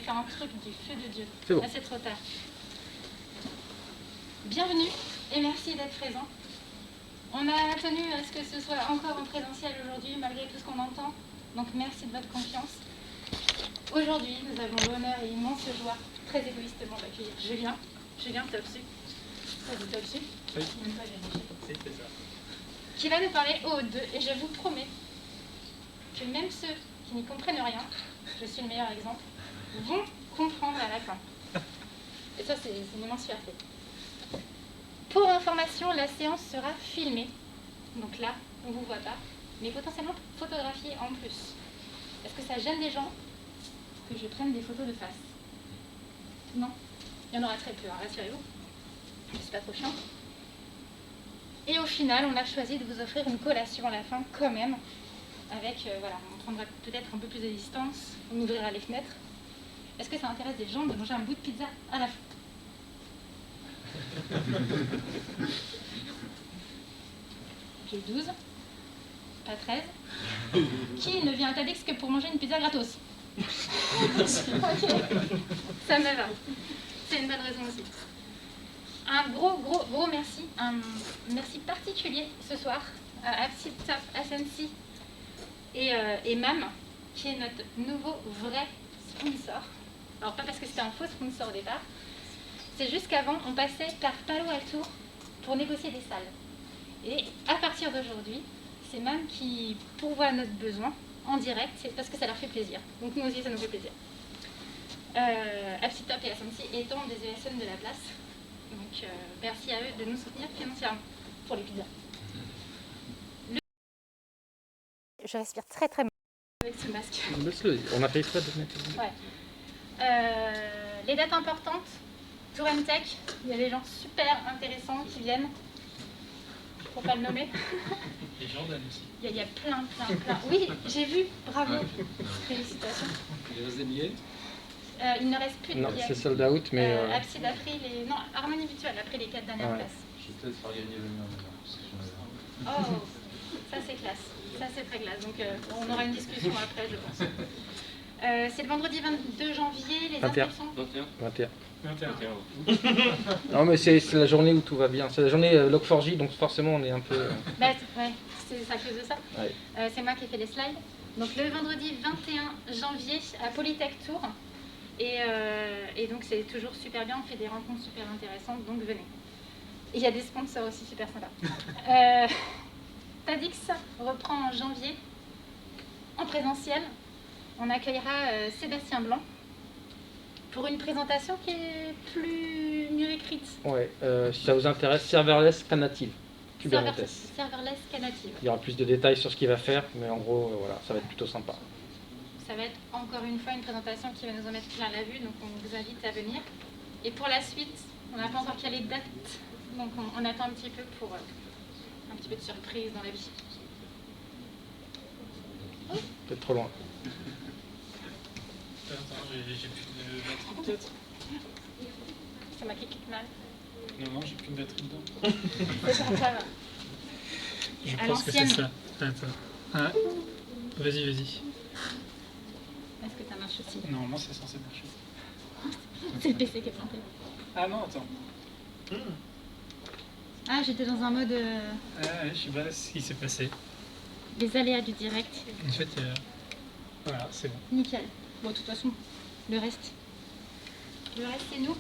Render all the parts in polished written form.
faire un truc du feu de Dieu. C'est bon. Là, c'est trop tard. Bienvenue et merci d'être présent. On a tenu à ce que ce soit encore en présentiel aujourd'hui, malgré tout ce qu'on entend. Donc merci de votre confiance. Aujourd'hui, nous avons l'honneur et l'immense joie, très égoïstement, d'accueillir Julien. Julien, t'as reçu. Ça vous t'as reçu. Oui. Même pas vérifié. C'est ça. Qui va nous parler aux deux. Et je vous promets que même ceux qui n'y comprennent rien, je suis le meilleur exemple, vont comprendre à la fin. Et ça, c'est une immense fierté. Pour information, la séance sera filmée. Donc là, on ne vous voit pas, mais potentiellement photographiée en plus. Est-ce que ça gêne les gens que je prenne des photos de face? Non. Il y en aura très peu, hein, rassurez-vous. Je ne suis pas trop chiante. Et au final, on a choisi de vous offrir une collation à la fin quand même. Avec, voilà, on prendra peut-être un peu plus de distance, on ouvrira les fenêtres. Est-ce que ça intéresse des gens de manger un bout de pizza à la fin? J'ai 12, pas 13. Qui ne vient à Tadix que pour manger une pizza gratos? Ok, ça me va. C'est une bonne raison aussi. Un gros merci, un merci particulier ce soir à Apsitop SNC et MAM, qui est notre nouveau vrai sponsor. Alors pas parce que c'était un faux sponsor au départ, c'est juste qu'avant on passait par Palo Alto pour négocier des salles. Et à partir d'aujourd'hui, c'est MAM qui pourvoit notre besoin en direct, c'est parce que ça leur fait plaisir. Donc nous aussi ça nous fait plaisir. Apsitop et SNC étant des ESN de la place. Donc merci à eux de nous soutenir financièrement pour les pizzas. Je respire très mal avec ce masque. On a fait exprès de mettre. Ouais. Les dates importantes, Tour Tech, il y a des gens super intéressants qui viennent, pour pas le nommer. Et Jordan aussi. Il y a plein. Oui, j'ai vu, bravo, félicitations. Les roses des billets. Il ne reste plus de Non, billets. c'est sold out, mais. Abside a pris les. Non, Harmonie Mutuelle a pris les 4 dernières places. Je vais peut-être faire gagner le mien maintenant. Oh, ça c'est classe. Ça c'est très classe. Donc on aura une discussion après, je pense. C'est le vendredi 22 janvier, les 21. inscriptions. 21. 21. Non, mais c'est la journée où tout va bien. C'est la journée Log4j, donc forcément on est un peu. Bah, ouais, c'est à cause de ça. Ouais. C'est moi qui ai fait les slides. Donc le vendredi 21 janvier à Polytech Tour. Et donc c'est toujours super bien, on fait des rencontres super intéressantes, donc venez. Et il y a des sponsors aussi super sympas. Tadix reprend en janvier en présentiel. On accueillera Sébastien Blanc pour une présentation qui est mieux écrite. Ouais, si ça vous intéresse, serverless Knative. Kubernetes. Serverless Knative. Il y aura plus de détails sur ce qu'il va faire, mais en gros, voilà, ça va être plutôt sympa. Ça va être encore une fois une présentation qui va nous en mettre plein la vue, donc on vous invite à venir. Et pour la suite, on n'a pas encore calé de date, donc on attend un petit peu pour un petit peu de surprise dans la vie. Peut-être trop loin. Attends, j'ai plus de batterie peut-être. Ça m'a cliqué mal. Non, j'ai plus de batterie dedans. C'est bon, ça va. Je À pense que c'est l'ancienne. ça. Attends. Ah. Vas-y. Est-ce que ça marche aussi? Normalement, c'est censé marcher. C'est le PC qui est planté. Ah non, attends. Ah, j'étais dans un mode Je sais pas ce qui s'est passé. les aléas du direct. En fait, voilà, c'est bon. Nickel. Bon, de toute façon, le reste c'est nous.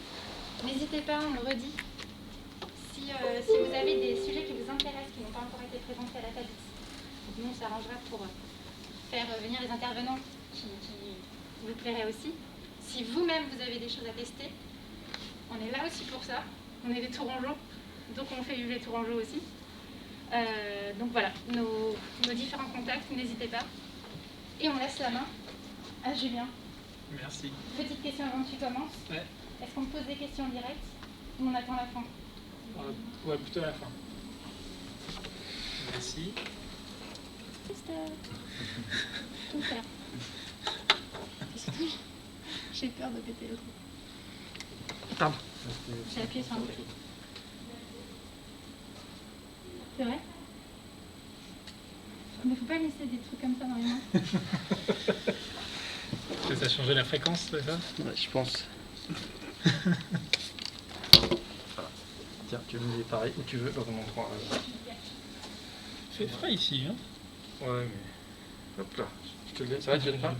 N'hésitez pas, on le redit. Si vous avez des sujets qui vous intéressent, qui n'ont pas encore été présentés à la table, nous on s'arrangera pour faire venir les intervenants qui vous plairaient aussi. Si vous-même vous avez des choses à tester, on est là aussi pour ça. On est des tourangeaux, donc on fait vivre les tourangeaux aussi. Donc voilà, nos différents contacts, n'hésitez pas. Et on laisse la main à Julien. Merci. Petite question avant que tu commences. Ouais. Est-ce qu'on te pose des questions en direct ou on attend la fin? Ouais, plutôt à la fin. Merci. Tout faire. J'ai peur de péter le truc. Pardon. J'ai appuyé sur un bouton. C'est vrai? Mais faut pas laisser des trucs comme ça dans les mains. Ça a changé la fréquence, c'est ça? Ouais, je pense. Voilà. Tiens, tu me dis pareil où tu veux dans mon endroit. Il fait frais ici, hein? Ouais, mais. Hop là. Je te le laisse. Ça va, tu viens pas?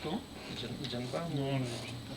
Comment? Il vient pas? Non, je viens pas.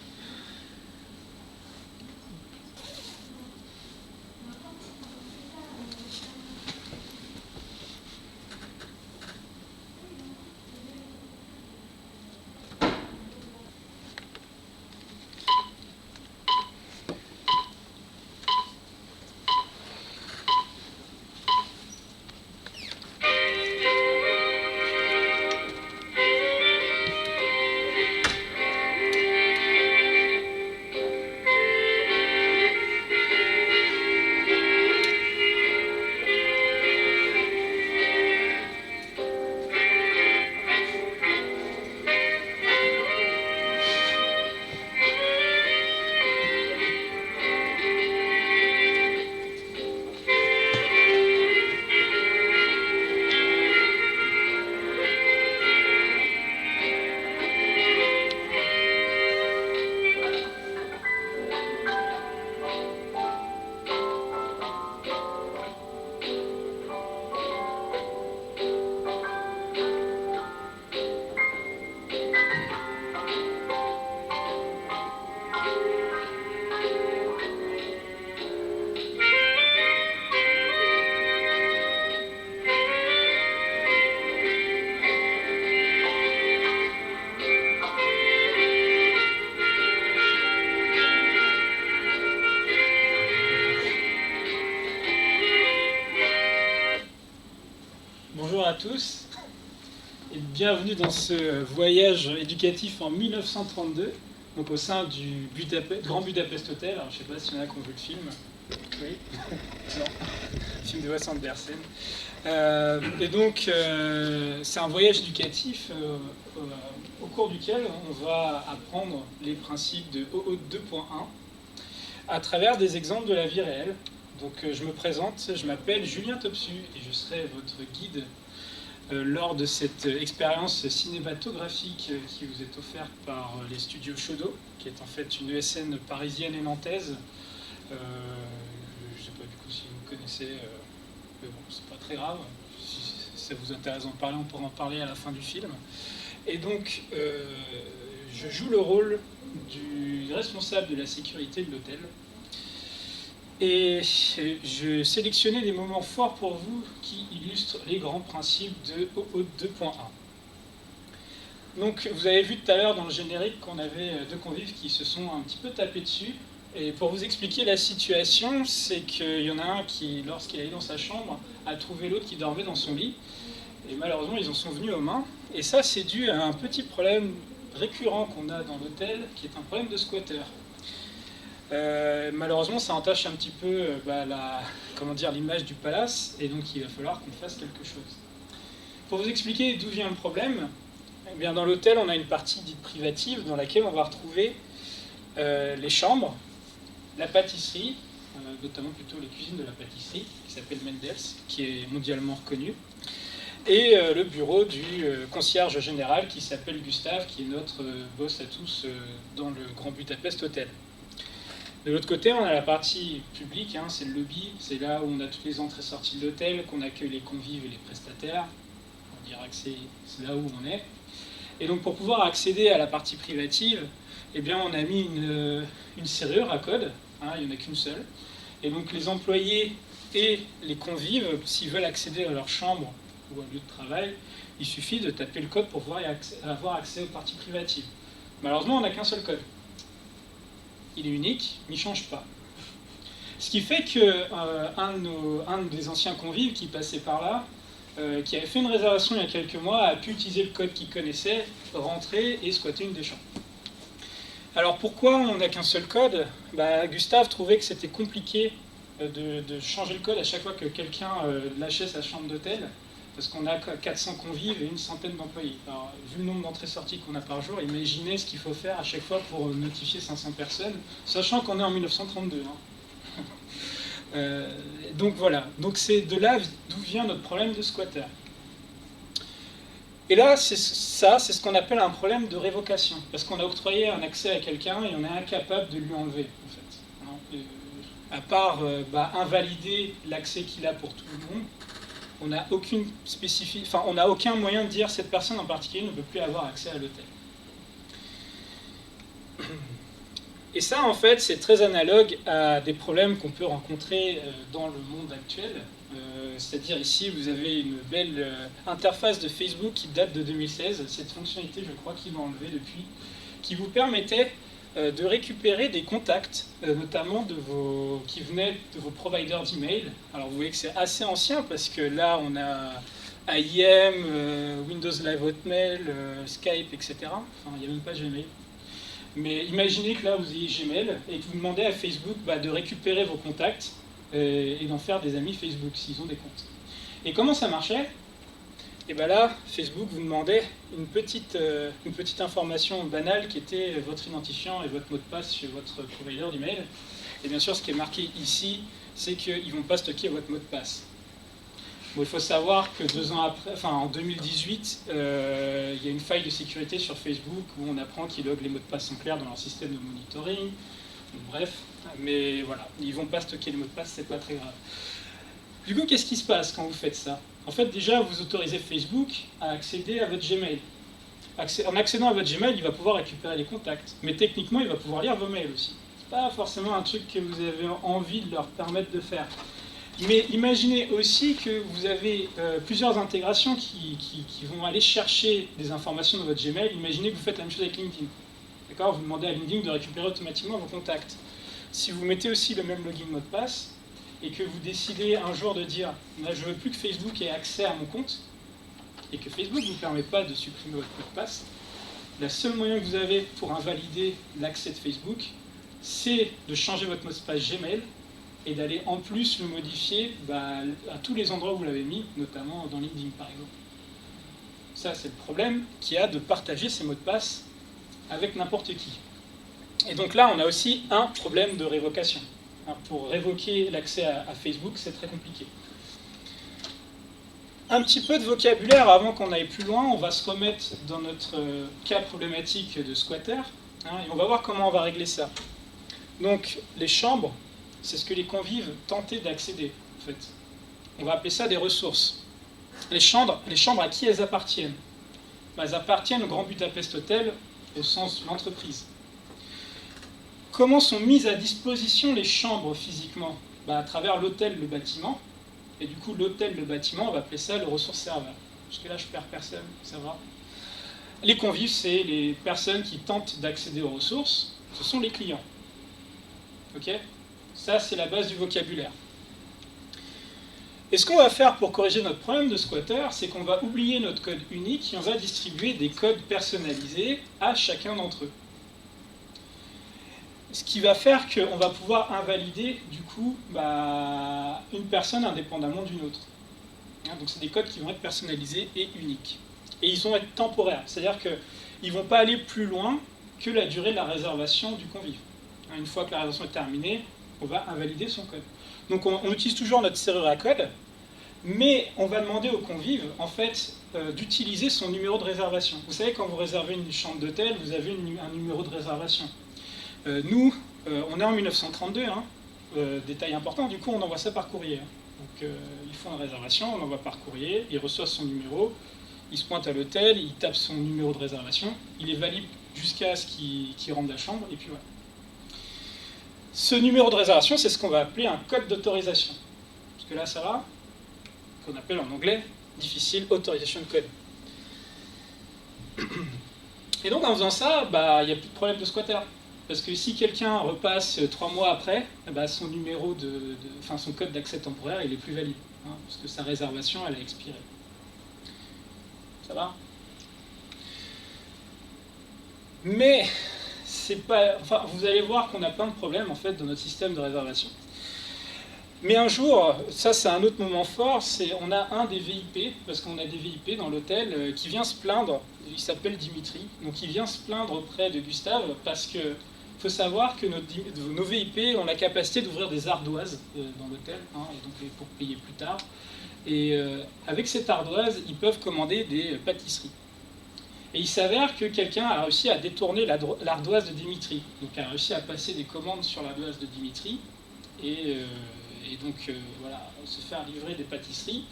Bonjour à tous et bienvenue dans ce voyage éducatif en 1932, donc au sein du Grand Budapest Hotel. Alors, je ne sais pas s'il y en a qui ont vu le film. Oui. Non. Film de Wes Anderson. Et donc, c'est un voyage éducatif au cours duquel on va apprendre les principes de OO 2.1 à travers des exemples de la vie réelle. Donc, je me présente, je m'appelle Julien Topsu et je serai votre guide lors de cette expérience cinématographique qui vous est offerte par les studios Shodo, qui est en fait une ESN parisienne et nantaise. Je ne sais pas du coup si vous connaissez, mais bon, c'est pas très grave. Si ça vous intéresse d'en parler, on pourra en parler à la fin du film. Et donc, je joue le rôle du responsable de la sécurité de l'hôtel. Et je sélectionnais des moments forts pour vous qui illustrent les grands principes de OO 2.1. Donc, vous avez vu tout à l'heure dans le générique qu'on avait deux convives qui se sont un petit peu tapés dessus. Et pour vous expliquer la situation, c'est qu'il y en a un qui, lorsqu'il est allé dans sa chambre, a trouvé l'autre qui dormait dans son lit. Et malheureusement, ils en sont venus aux mains. Et ça, c'est dû à un petit problème récurrent qu'on a dans l'hôtel, qui est un problème de squatter. Malheureusement, ça entache un petit peu l'image du palace, et donc il va falloir qu'on fasse quelque chose. Pour vous expliquer d'où vient le problème, eh bien, dans l'hôtel, on a une partie dite privative dans laquelle on va retrouver les chambres, la pâtisserie, notamment plutôt les cuisines de la pâtisserie, qui s'appelle Mendels, qui est mondialement reconnue, et le bureau du concierge général qui s'appelle Gustave, qui est notre boss à tous dans le Grand Budapest Hotel. De l'autre côté, on a la partie publique, hein, c'est le lobby, c'est là où on a toutes les entrées-sorties de l'hôtel, qu'on accueille les convives et les prestataires. On dira que c'est là où on est. Et donc pour pouvoir accéder à la partie privative, eh bien, on a mis une serrure à code, hein, il n'y en a qu'une seule. Et donc les employés et les convives, s'ils veulent accéder à leur chambre ou à lieu de travail, il suffit de taper le code pour pouvoir avoir accès aux parties privatives. Malheureusement, on n'a qu'un seul code. Il est unique, mais il ne change pas. Ce qui fait qu'un des anciens convives qui passait par là, qui avait fait une réservation il y a quelques mois, a pu utiliser le code qu'il connaissait, rentrer et squatter une des chambres. Alors pourquoi on n'a qu'un seul code ? Gustave trouvait que c'était compliqué de changer le code à chaque fois que quelqu'un lâchait sa chambre d'hôtel, parce qu'on a 400 convives et une centaine d'employés. Alors, vu le nombre d'entrées-sorties qu'on a par jour, imaginez ce qu'il faut faire à chaque fois pour notifier 500 personnes, sachant qu'on est en 1932. Hein. Donc voilà, donc c'est de là d'où vient notre problème de squatter. Et là, c'est ce qu'on appelle un problème de révocation, parce qu'on a octroyé un accès à quelqu'un et on est incapable de lui enlever, en fait. À part invalider l'accès qu'il a pour tout le monde, on n'a on n'a aucun moyen de dire cette personne en particulier ne peut plus avoir accès à l'hôtel. Et ça, en fait, c'est très analogue à des problèmes qu'on peut rencontrer dans le monde actuel. C'est-à-dire ici, vous avez une belle interface de Facebook qui date de 2016. Cette fonctionnalité, je crois qu'ils l'ont enlevée depuis, qui vous permettait de récupérer des contacts, notamment qui venaient de vos providers d'email. Alors vous voyez que c'est assez ancien, parce que là, on a IM, Windows Live Hotmail, Skype, etc. Enfin, il n'y a même pas Gmail. Mais imaginez que là, vous ayez Gmail et que vous demandez à Facebook de récupérer vos contacts et d'en faire des amis Facebook s'ils ont des comptes. Et comment ça marchait? Et bien là, Facebook vous demandait une petite information banale qui était votre identifiant et votre mot de passe chez votre provider d'email. Et bien sûr, ce qui est marqué ici, c'est qu'ils ne vont pas stocker votre mot de passe. Bon, il faut savoir que 2 ans après, en 2018, il y a une faille de sécurité sur Facebook où on apprend qu'ils loguent les mots de passe en clair dans leur système de monitoring. Donc, bref, mais voilà, ils ne vont pas stocker les mots de passe, c'est pas très grave. Du coup, qu'est-ce qui se passe quand vous faites ça? En fait, déjà, vous autorisez Facebook à accéder à votre Gmail. En accédant à votre Gmail, il va pouvoir récupérer les contacts. Mais techniquement, il va pouvoir lire vos mails aussi. C'est pas forcément un truc que vous avez envie de leur permettre de faire. Mais imaginez aussi que vous avez plusieurs intégrations qui vont aller chercher des informations dans votre Gmail. Imaginez que vous faites la même chose avec LinkedIn. D'accord? Vous demandez à LinkedIn de récupérer automatiquement vos contacts. Si vous mettez aussi le même login mot de passe, et que vous décidez un jour de dire « je ne veux plus que Facebook ait accès à mon compte », et que Facebook ne vous permet pas de supprimer votre mot de passe, le seul moyen que vous avez pour invalider l'accès de Facebook, c'est de changer votre mot de passe Gmail et d'aller en plus le modifier à tous les endroits où vous l'avez mis, notamment dans LinkedIn par exemple. Ça, c'est le problème qu'il y a de partager ces mots de passe avec n'importe qui. Et donc là, on a aussi un problème de révocation. Pour révoquer l'accès à Facebook, c'est très compliqué. Un petit peu de vocabulaire avant qu'on aille plus loin. On va se remettre dans notre cas problématique de squatter, et on va voir comment on va régler ça. Donc, les chambres, c'est ce que les convives tentaient d'accéder, en fait. On va appeler ça des ressources. Les chambres à qui elles appartiennent? Elles appartiennent au Grand Budapest Hotel, au sens de l'entreprise. Comment sont mises à disposition les chambres physiquement? À travers l'hôtel, le bâtiment. Et du coup, l'hôtel, le bâtiment, on va appeler ça le ressource serveur. Parce que là, je perds personne, ça va. Les convives, c'est les personnes qui tentent d'accéder aux ressources. Ce sont les clients. Ok? Ça, c'est la base du vocabulaire. Et ce qu'on va faire pour corriger notre problème de squatter, c'est qu'on va oublier notre code unique et on va distribuer des codes personnalisés à chacun d'entre eux. Ce qui va faire qu'on va pouvoir invalider, du coup, une personne indépendamment d'une autre. Donc c'est des codes qui vont être personnalisés et uniques. Et ils vont être temporaires, c'est-à-dire qu'ils ne vont pas aller plus loin que la durée de la réservation du convive. Une fois que la réservation est terminée, on va invalider son code. Donc on utilise toujours notre serrure à code, mais on va demander au convive, en fait, d'utiliser son numéro de réservation. Vous savez, quand vous réservez une chambre d'hôtel, vous avez un numéro de réservation. Nous, on est en 1932, détail important, du coup on envoie ça par courrier. Donc ils font une réservation, on l'envoie par courrier, il reçoit son numéro, il se pointe à l'hôtel, il tape son numéro de réservation, il est valide jusqu'à ce qu'il rentre la chambre, et puis voilà. Ce numéro de réservation, c'est ce qu'on va appeler un code d'autorisation. Parce que là, ça va, qu'on appelle en anglais difficile authorization code. Et donc en faisant ça, il n'y a plus de problème de squatter. Parce que si quelqu'un repasse 3 mois après, son numéro son code d'accès temporaire, il est plus valide. Parce que sa réservation, elle a expiré. Ça va? Mais c'est pas. Vous allez voir qu'on a plein de problèmes en fait dans notre système de réservation. Mais un jour, ça c'est un autre moment fort, on a un des VIP, parce qu'on a des VIP dans l'hôtel, qui vient se plaindre, il s'appelle Dimitri, donc il vient se plaindre auprès de Gustave, parce que faut savoir que nos VIP ont la capacité d'ouvrir des ardoises dans l'hôtel, donc pour payer plus tard. Et avec cette ardoise, ils peuvent commander des pâtisseries. Et il s'avère que quelqu'un a réussi à détourner l'ardoise de Dimitri. Donc a réussi à passer des commandes sur l'ardoise de Dimitri et donc voilà, se faire livrer des pâtisseries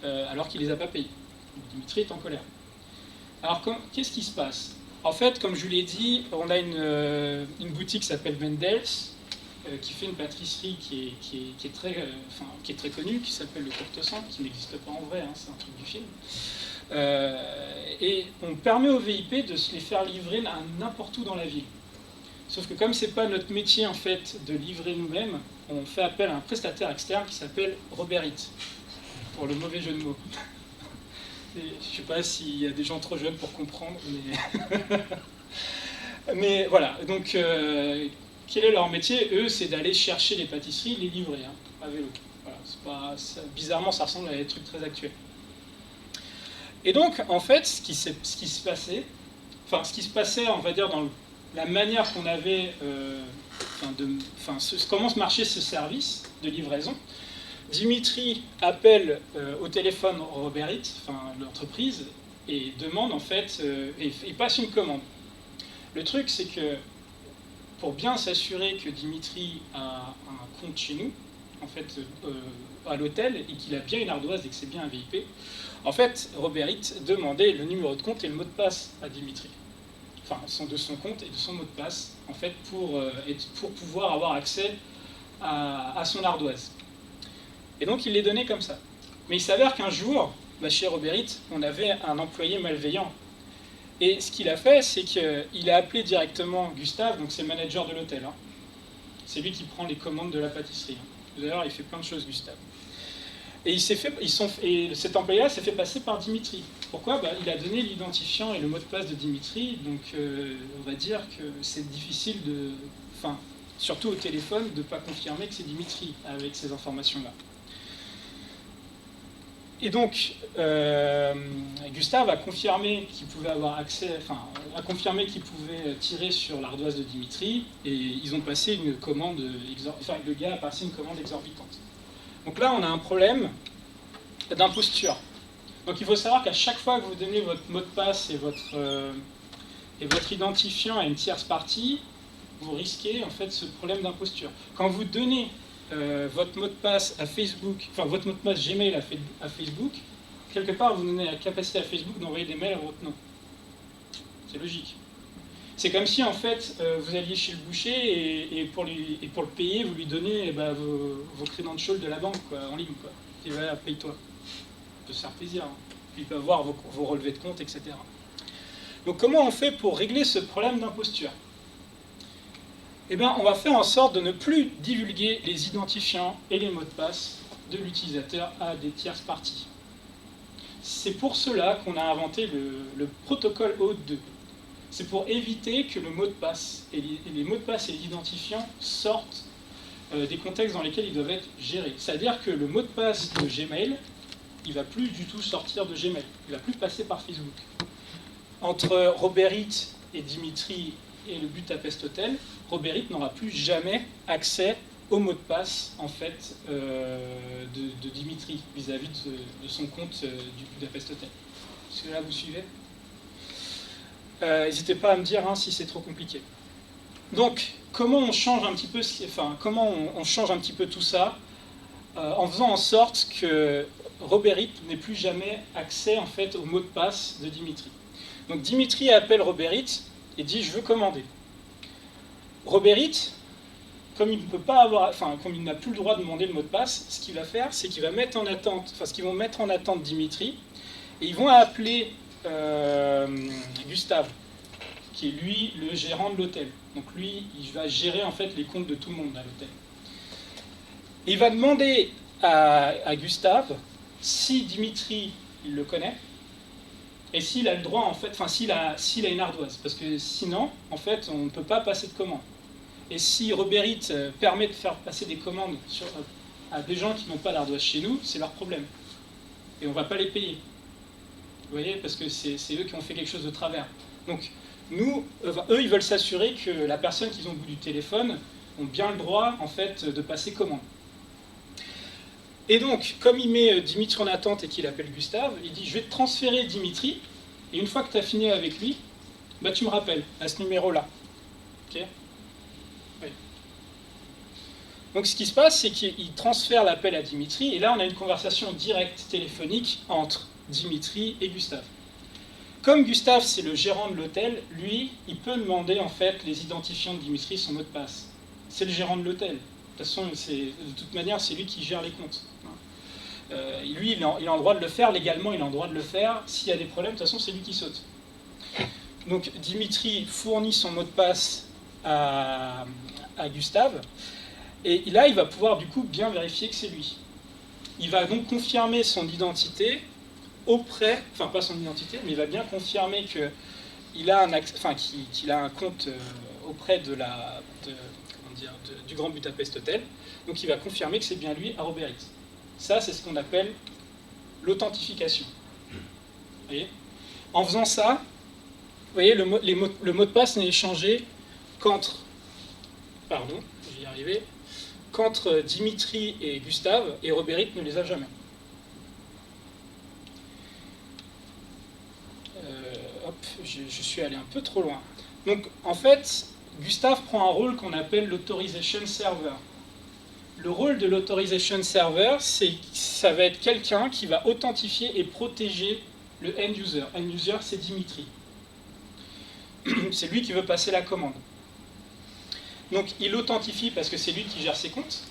alors qu'il ne les a pas payées. Donc, Dimitri est en colère. Alors qu'est-ce qui se passe? En fait, comme je vous l'ai dit, on a une boutique qui s'appelle Wendels, qui fait une pâtisserie qui est très connue, qui s'appelle le Courtesan, qui n'existe pas en vrai, hein, c'est un truc du film. Et on permet aux VIP de se les faire livrer à n'importe où dans la ville. Sauf que comme c'est pas notre métier en fait de livrer nous-mêmes, on fait appel à un prestataire externe qui s'appelle Robert Eat, pour le mauvais jeu de mots. Et je sais pas s'il y a des gens trop jeunes pour comprendre, mais mais voilà. Donc quel est leur métier? Eux, c'est d'aller chercher les pâtisseries, les livrer à vélo. Voilà, bizarrement, ça ressemble à des trucs très actuels. Et donc, en fait, ce qui se passait, on va dire, dans la manière qu'on avait, comment marchait ce service de livraison. Dimitri appelle au téléphone Robert Eat, l'entreprise, et demande, en fait, et passe une commande. Le truc, c'est que pour bien s'assurer que Dimitri a un compte chez nous, en fait, à l'hôtel, et qu'il a bien une ardoise et que c'est bien un VIP, en fait, Robert Eat demandait le numéro de compte et le mot de passe à Dimitri. Enfin, de son compte et de son mot de passe, en fait, pour pouvoir avoir accès à son ardoise. Et donc, il les donnait comme ça. Mais il s'avère qu'un jour, chez Robert Eat, on avait un employé malveillant. Et ce qu'il a fait, c'est qu'il a appelé directement Gustave, donc c'est le manager de l'hôtel. Hein. C'est lui qui prend les commandes de la pâtisserie. Hein. D'ailleurs, il fait plein de choses, Gustave. Et cet employé-là s'est fait passer par Dimitri. Pourquoi? Il a donné l'identifiant et le mot de passe de Dimitri, donc on va dire que c'est difficile surtout au téléphone, de ne pas confirmer que c'est Dimitri avec ces informations-là. Et donc, Gustave a confirmé qu'il pouvait avoir accès, a confirmé qu'il pouvait tirer sur l'ardoise de Dimitri, et ils ont passé une commande, le gars a passé une commande exorbitante. Donc là, on a un problème d'imposture. Donc il faut savoir qu'à chaque fois que vous donnez votre mot de passe et votre identifiant à une tierce partie, vous risquez en fait ce problème d'imposture. Quand vous donnez votre mot de passe à Facebook, votre mot de passe Gmail à Facebook, quelque part vous donnez la capacité à Facebook d'envoyer des mails à votre nom. C'est logique. C'est comme si en fait vous alliez chez le boucher et pour le payer, vous lui donnez vos credentials de la banque en ligne. Et voilà, paye-toi. Ça peut se faire plaisir. Hein. Puis il peut avoir vos relevés de compte, etc. Donc comment on fait pour régler ce problème d'imposture? Eh bien, on va faire en sorte de ne plus divulguer les identifiants et les mots de passe de l'utilisateur à des tierces parties. C'est pour cela qu'on a inventé le protocole OAuth 2. C'est pour éviter que le mot de passe et les mots de passe et l'identifiant sortent des contextes dans lesquels ils doivent être gérés. C'est-à-dire que le mot de passe de Gmail, il ne va plus du tout sortir de Gmail. Il ne va plus passer par Facebook. Entre Robert Eat et Dimitri et le Budapest Hotel, Robert Eat n'aura plus jamais accès au mot de passe en fait, de Dimitri vis-à-vis de son compte du Budapest Hotel. Est-ce que là vous suivez? N'hésitez pas à me dire si c'est trop compliqué. Donc, comment on change un petit peu, on change un petit peu tout ça en faisant en sorte que Robert Eat n'ait plus jamais accès en fait au mot de passe de Dimitri. Donc Dimitri appelle Robert Eat et dit je veux commander. Robert Eat, comme il ne peut pas avoir, comme il n'a plus le droit de demander le mot de passe, ce qu'il va faire, c'est qu'il va mettre en attente, ce qu'ils vont mettre en attente Dimitri, et ils vont appeler Gustave, qui est lui le gérant de l'hôtel. Donc lui, il va gérer en fait les comptes de tout le monde à l'hôtel. Et il va demander à Gustave si Dimitri il le connaît et s'il a le droit en fait, s'il a une ardoise, parce que sinon en fait on ne peut pas passer de commande. Et si Robert Eat permet de faire passer des commandes à des gens qui n'ont pas d'ardoise chez nous, c'est leur problème. Et on ne va pas les payer. Vous voyez, parce que c'est eux qui ont fait quelque chose de travers. Donc, eux, ils veulent s'assurer que la personne qu'ils ont au bout du téléphone ont bien le droit, en fait, de passer commande. Et donc, comme il met Dimitri en attente et qu'il appelle Gustave, il dit « Je vais te transférer Dimitri, Et une fois que tu as fini avec lui, bah, tu me rappelles à ce numéro-là. Ok ? Oui. Donc ce qui se passe, c'est qu'il transfère l'appel à Dimitri, et là on a une conversation directe téléphonique entre Dimitri et Gustave. Comme Gustave, c'est le gérant de l'hôtel, lui, il peut demander en fait les identifiants de Dimitri, son mot de passe. C'est le gérant de l'hôtel. De toute manière, c'est lui qui gère les comptes. Lui, il a le droit de le faire, légalement, il a le droit de le faire. S'il y a des problèmes, de toute façon, c'est lui qui saute. Donc Dimitri fournit son mot de passe à Gustave, et là, il va pouvoir du coup bien vérifier que c'est lui. Il va donc confirmer son identité auprès, enfin pas son identité, mais il va bien confirmer qu'il a qu'il a un compte auprès du Grand Budapest Hotel. Donc il va confirmer que c'est bien lui à Robert X. Ça, c'est ce qu'on appelle l'authentification. Vous voyez ? En faisant ça, vous voyez, le mot de passe n'est échangé qu'entre Dimitri et Gustave, et Robert X ne les a jamais. Je suis allé un peu trop loin. Donc, en fait, Gustave prend un rôle qu'on appelle l'Authorization Server. Le rôle de l'Authorization Server, ça va être quelqu'un qui va authentifier et protéger le end-user. End-user, c'est Dimitri. C'est lui qui veut passer la commande. Donc, il l'authentifie parce que c'est lui qui gère ses comptes,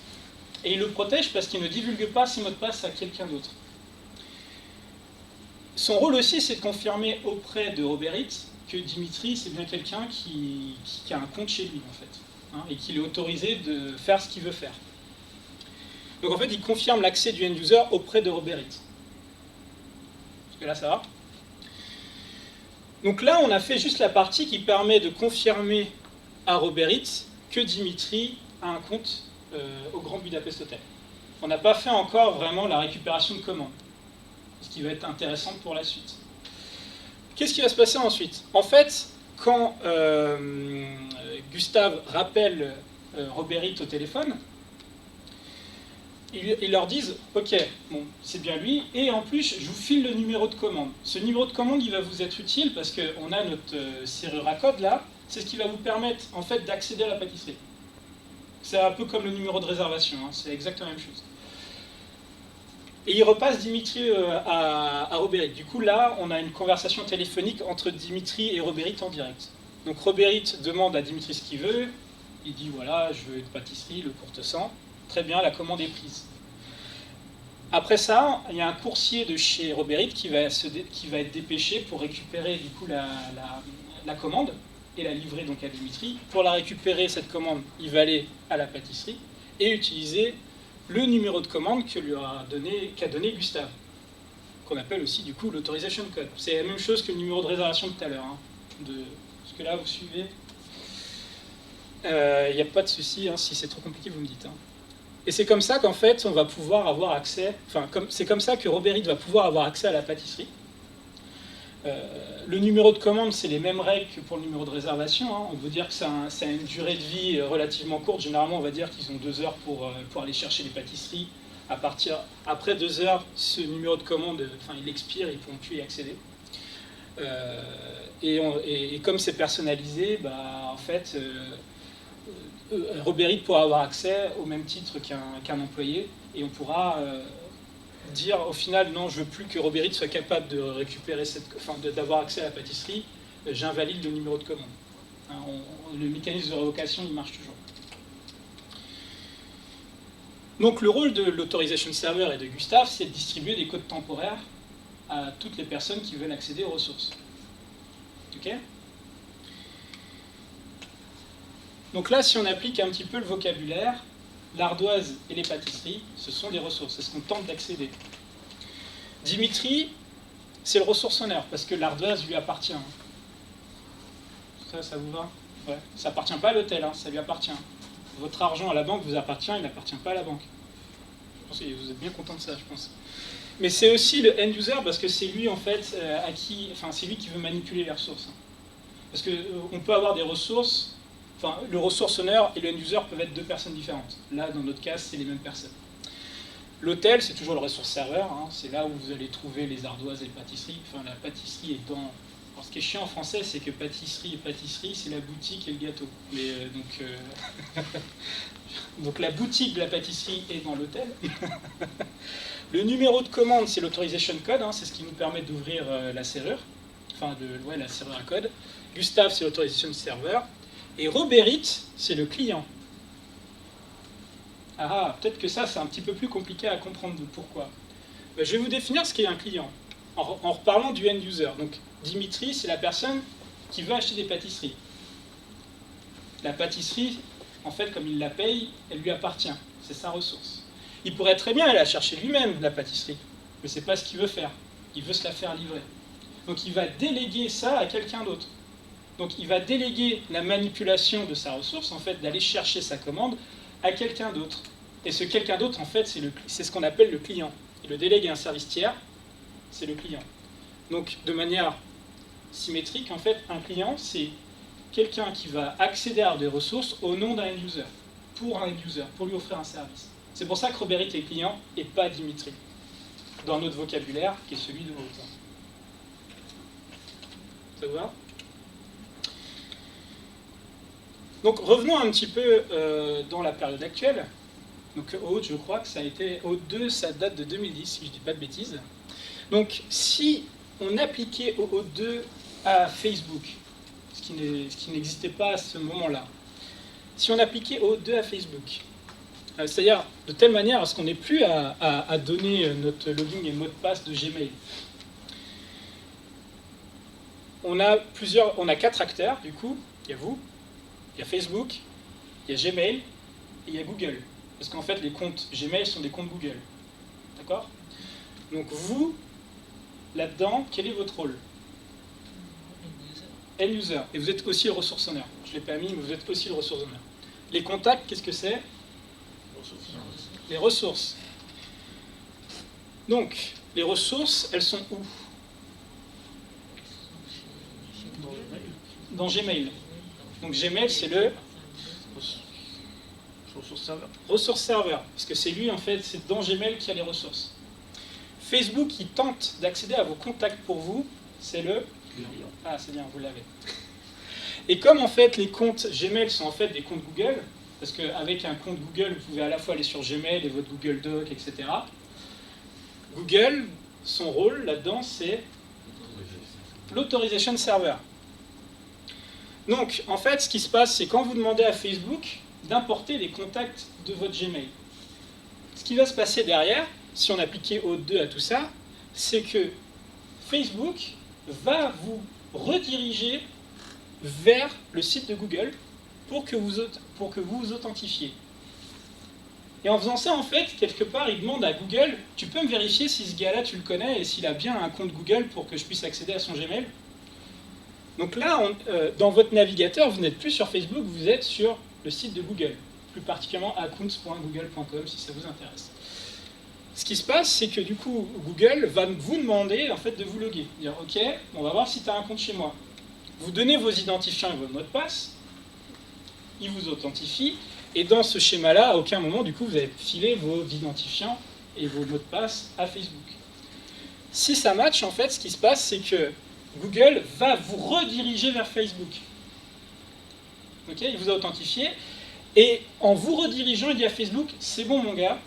et il le protège parce qu'il ne divulgue pas ses mots de passe à quelqu'un d'autre. Son rôle aussi, c'est de confirmer auprès de Robert X que Dimitri, c'est bien quelqu'un qui a un compte chez lui, en fait, et qu'il est autorisé de faire ce qu'il veut faire. Donc en fait, il confirme l'accès du end-user auprès de Robert X. Parce que là, ça va. Donc là, on a fait juste la partie qui permet de confirmer à Robert X que Dimitri a un compte au Grand Budapest Hotel. On n'a pas fait encore vraiment la récupération de commandes, ce qui va être intéressant pour la suite. Qu'est-ce qui va se passer ensuite ? En fait, quand Gustave rappelle Robert X au téléphone, ils leur disent « Ok, bon, c'est bien lui, et en plus, je vous file le numéro de commande. Ce numéro de commande, il va vous être utile parce qu'on a notre serrure à code là, c'est ce qui va vous permettre en fait d'accéder à la pâtisserie. C'est un peu comme le numéro de réservation, c'est exactement la même chose. » Et il repasse Dimitri à Robert X. Du coup, là, on a une conversation téléphonique entre Dimitri et Robert X en direct. Donc Robert X demande à Dimitri ce qu'il veut. Il dit, voilà, je veux une pâtisserie, le courte-sang. Très bien, la commande est prise. Après ça, il y a un coursier de chez Robert X qui va être dépêché pour récupérer du coup la commande et la livrer donc à Dimitri. Pour la récupérer, cette commande, il va aller à la pâtisserie et utiliser le numéro de commande qu'a donné Gustave, qu'on appelle aussi du coup l'Authorization Code. C'est la même chose que le numéro de réservation de tout à l'heure. Parce que là, vous suivez. Il n'y a pas de souci, si c'est trop compliqué, vous me dites. Et c'est comme ça qu'en fait, on va pouvoir avoir accès, c'est comme ça que Robert X va pouvoir avoir accès à la pâtisserie. Le numéro de commande, c'est les mêmes règles que pour le numéro de réservation. On veut dire que ça a une durée de vie relativement courte. Généralement, on va dire qu'ils ont 2 heures pour aller chercher les pâtisseries. Après 2 heures, ce numéro de commande, il expire, ils ne pourront plus y accéder. Et comme c'est personnalisé, en fait, Robert X pourra avoir accès au même titre qu'un employé, et on pourra dire au final non, je veux plus que Robert X soit capable de récupérer d'avoir accès à la pâtisserie, j'invalide le numéro de commande. Le mécanisme de révocation, il marche toujours. Donc le rôle de l'Authorization Server et de Gustave, c'est de distribuer des codes temporaires à toutes les personnes qui veulent accéder aux ressources. Ok ? Donc là, si on applique un petit peu le vocabulaire, l'ardoise et les pâtisseries, ce sont des ressources, c'est ce qu'on tente d'accéder. Dimitri, c'est le ressourceur, parce que l'ardoise lui appartient. Ça vous va ? Ouais. Ça appartient pas à l'hôtel, ça lui appartient. Votre argent à la banque vous appartient, il n'appartient pas à la banque. Je pense que vous êtes bien content de ça, je pense. Mais c'est aussi le end-user, parce que c'est lui, en fait, c'est lui qui veut manipuler les ressources. Parce qu'on peut avoir des ressources. Le ressourceur et le end-user peuvent être 2 personnes différentes. Là, dans notre cas, c'est les mêmes personnes. L'hôtel, c'est toujours le ressource serveur. C'est là où vous allez trouver les ardoises et les pâtisseries. La pâtisserie est Alors, ce qui est chiant en français, c'est que pâtisserie et pâtisserie, c'est la boutique et le gâteau. Mais donc la boutique de la pâtisserie est dans l'hôtel. Le numéro de commande, c'est l'authorization code, hein, c'est ce qui nous permet d'ouvrir la serrure, enfin la serrure à code. Gustave, c'est l'authorization server. Et Robert, c'est le client. Ah, peut-être que ça, c'est un petit peu plus compliqué à comprendre. Pourquoi? Ben, je vais vous définir ce qu'est un client, en reparlant du end-user. Donc, Dimitri, c'est la personne qui veut acheter des pâtisseries. La pâtisserie, en fait, comme il la paye, elle lui appartient. C'est sa ressource. Il pourrait très bien aller la chercher lui-même, la pâtisserie. Mais ce n'est pas ce qu'il veut faire. Il veut se la faire livrer. Donc, il va déléguer ça à quelqu'un d'autre. Donc, il va déléguer la manipulation de sa ressource, en fait, d'aller chercher sa commande à quelqu'un d'autre. Et ce quelqu'un d'autre, en fait, c'est ce qu'on appelle le client. Il le délègue à un service tiers, c'est le client. Donc, de manière symétrique, en fait, un client, c'est quelqu'un qui va accéder à des ressources au nom d'un end-user, pour un end-user, pour lui offrir un service. C'est pour ça que Robert est client et pas Dimitri, dans notre vocabulaire, qui est celui de Aude. Ça vous va? Donc, revenons un petit peu dans la période actuelle. Donc, Aude, je crois que ça a été... Aude 2, ça date de 2010, si je ne dis pas de bêtises. Donc, si on appliquait Aude 2 à Facebook, ce qui n'existait pas à ce moment-là, si on appliquait Aude 2 à Facebook, c'est-à-dire de telle manière à ce qu'on n'ait plus à donner notre login et mot de passe de Gmail. On a 4 acteurs, du coup. Il y a vous, il y a Facebook, il y a Gmail et il y a Google. Parce qu'en fait, les comptes Gmail sont des comptes Google. D'accord? Donc vous, là-dedans, quel est votre rôle? End-user. Et vous êtes aussi le ressource owner. Je ne l'ai pas mis, mais vous êtes aussi le ressource owner. Les contacts, qu'est-ce que c'est? Les ressources. Donc, les ressources, elles sont où? Dans Gmail. Donc Gmail, c'est le ressource serveur. Parce que c'est lui, en fait, c'est dans Gmail qu'il y a les ressources. Facebook, qui tente d'accéder à vos contacts pour vous, c'est le... Ah, c'est bien, vous l'avez. Et comme, en fait, les comptes Gmail sont en fait des comptes Google, parce qu'avec un compte Google, vous pouvez à la fois aller sur Gmail et votre Google Doc, etc. Google, son rôle là-dedans, c'est l'Authorization Server. Donc, en fait, ce qui se passe, c'est quand vous demandez à Facebook d'importer les contacts de votre Gmail. Ce qui va se passer derrière, si on appliquait Aude 2 à tout ça, c'est que Facebook va vous rediriger vers le site de Google pour que vous vous authentifiez. Et en faisant ça, en fait, quelque part, il demande à Google, tu peux me vérifier si ce gars-là, tu le connais et s'il a bien un compte Google pour que je puisse accéder à son Gmail? Donc là, dans votre navigateur, vous n'êtes plus sur Facebook, vous êtes sur le site de Google, plus particulièrement accounts.google.com si ça vous intéresse. Ce qui se passe, c'est que du coup, Google va vous demander en fait, de vous loguer. Dire, ok, on va voir si tu as un compte chez moi. Vous donnez vos identifiants et vos mots de passe, il vous authentifie, et dans ce schéma-là, à aucun moment, du coup, vous avez filé vos identifiants et vos mots de passe à Facebook. Si ça match, en fait, ce qui se passe, c'est que Google va vous rediriger vers Facebook. Okay, il vous a authentifié, et en vous redirigeant, il dit à Facebook, c'est bon mon gars,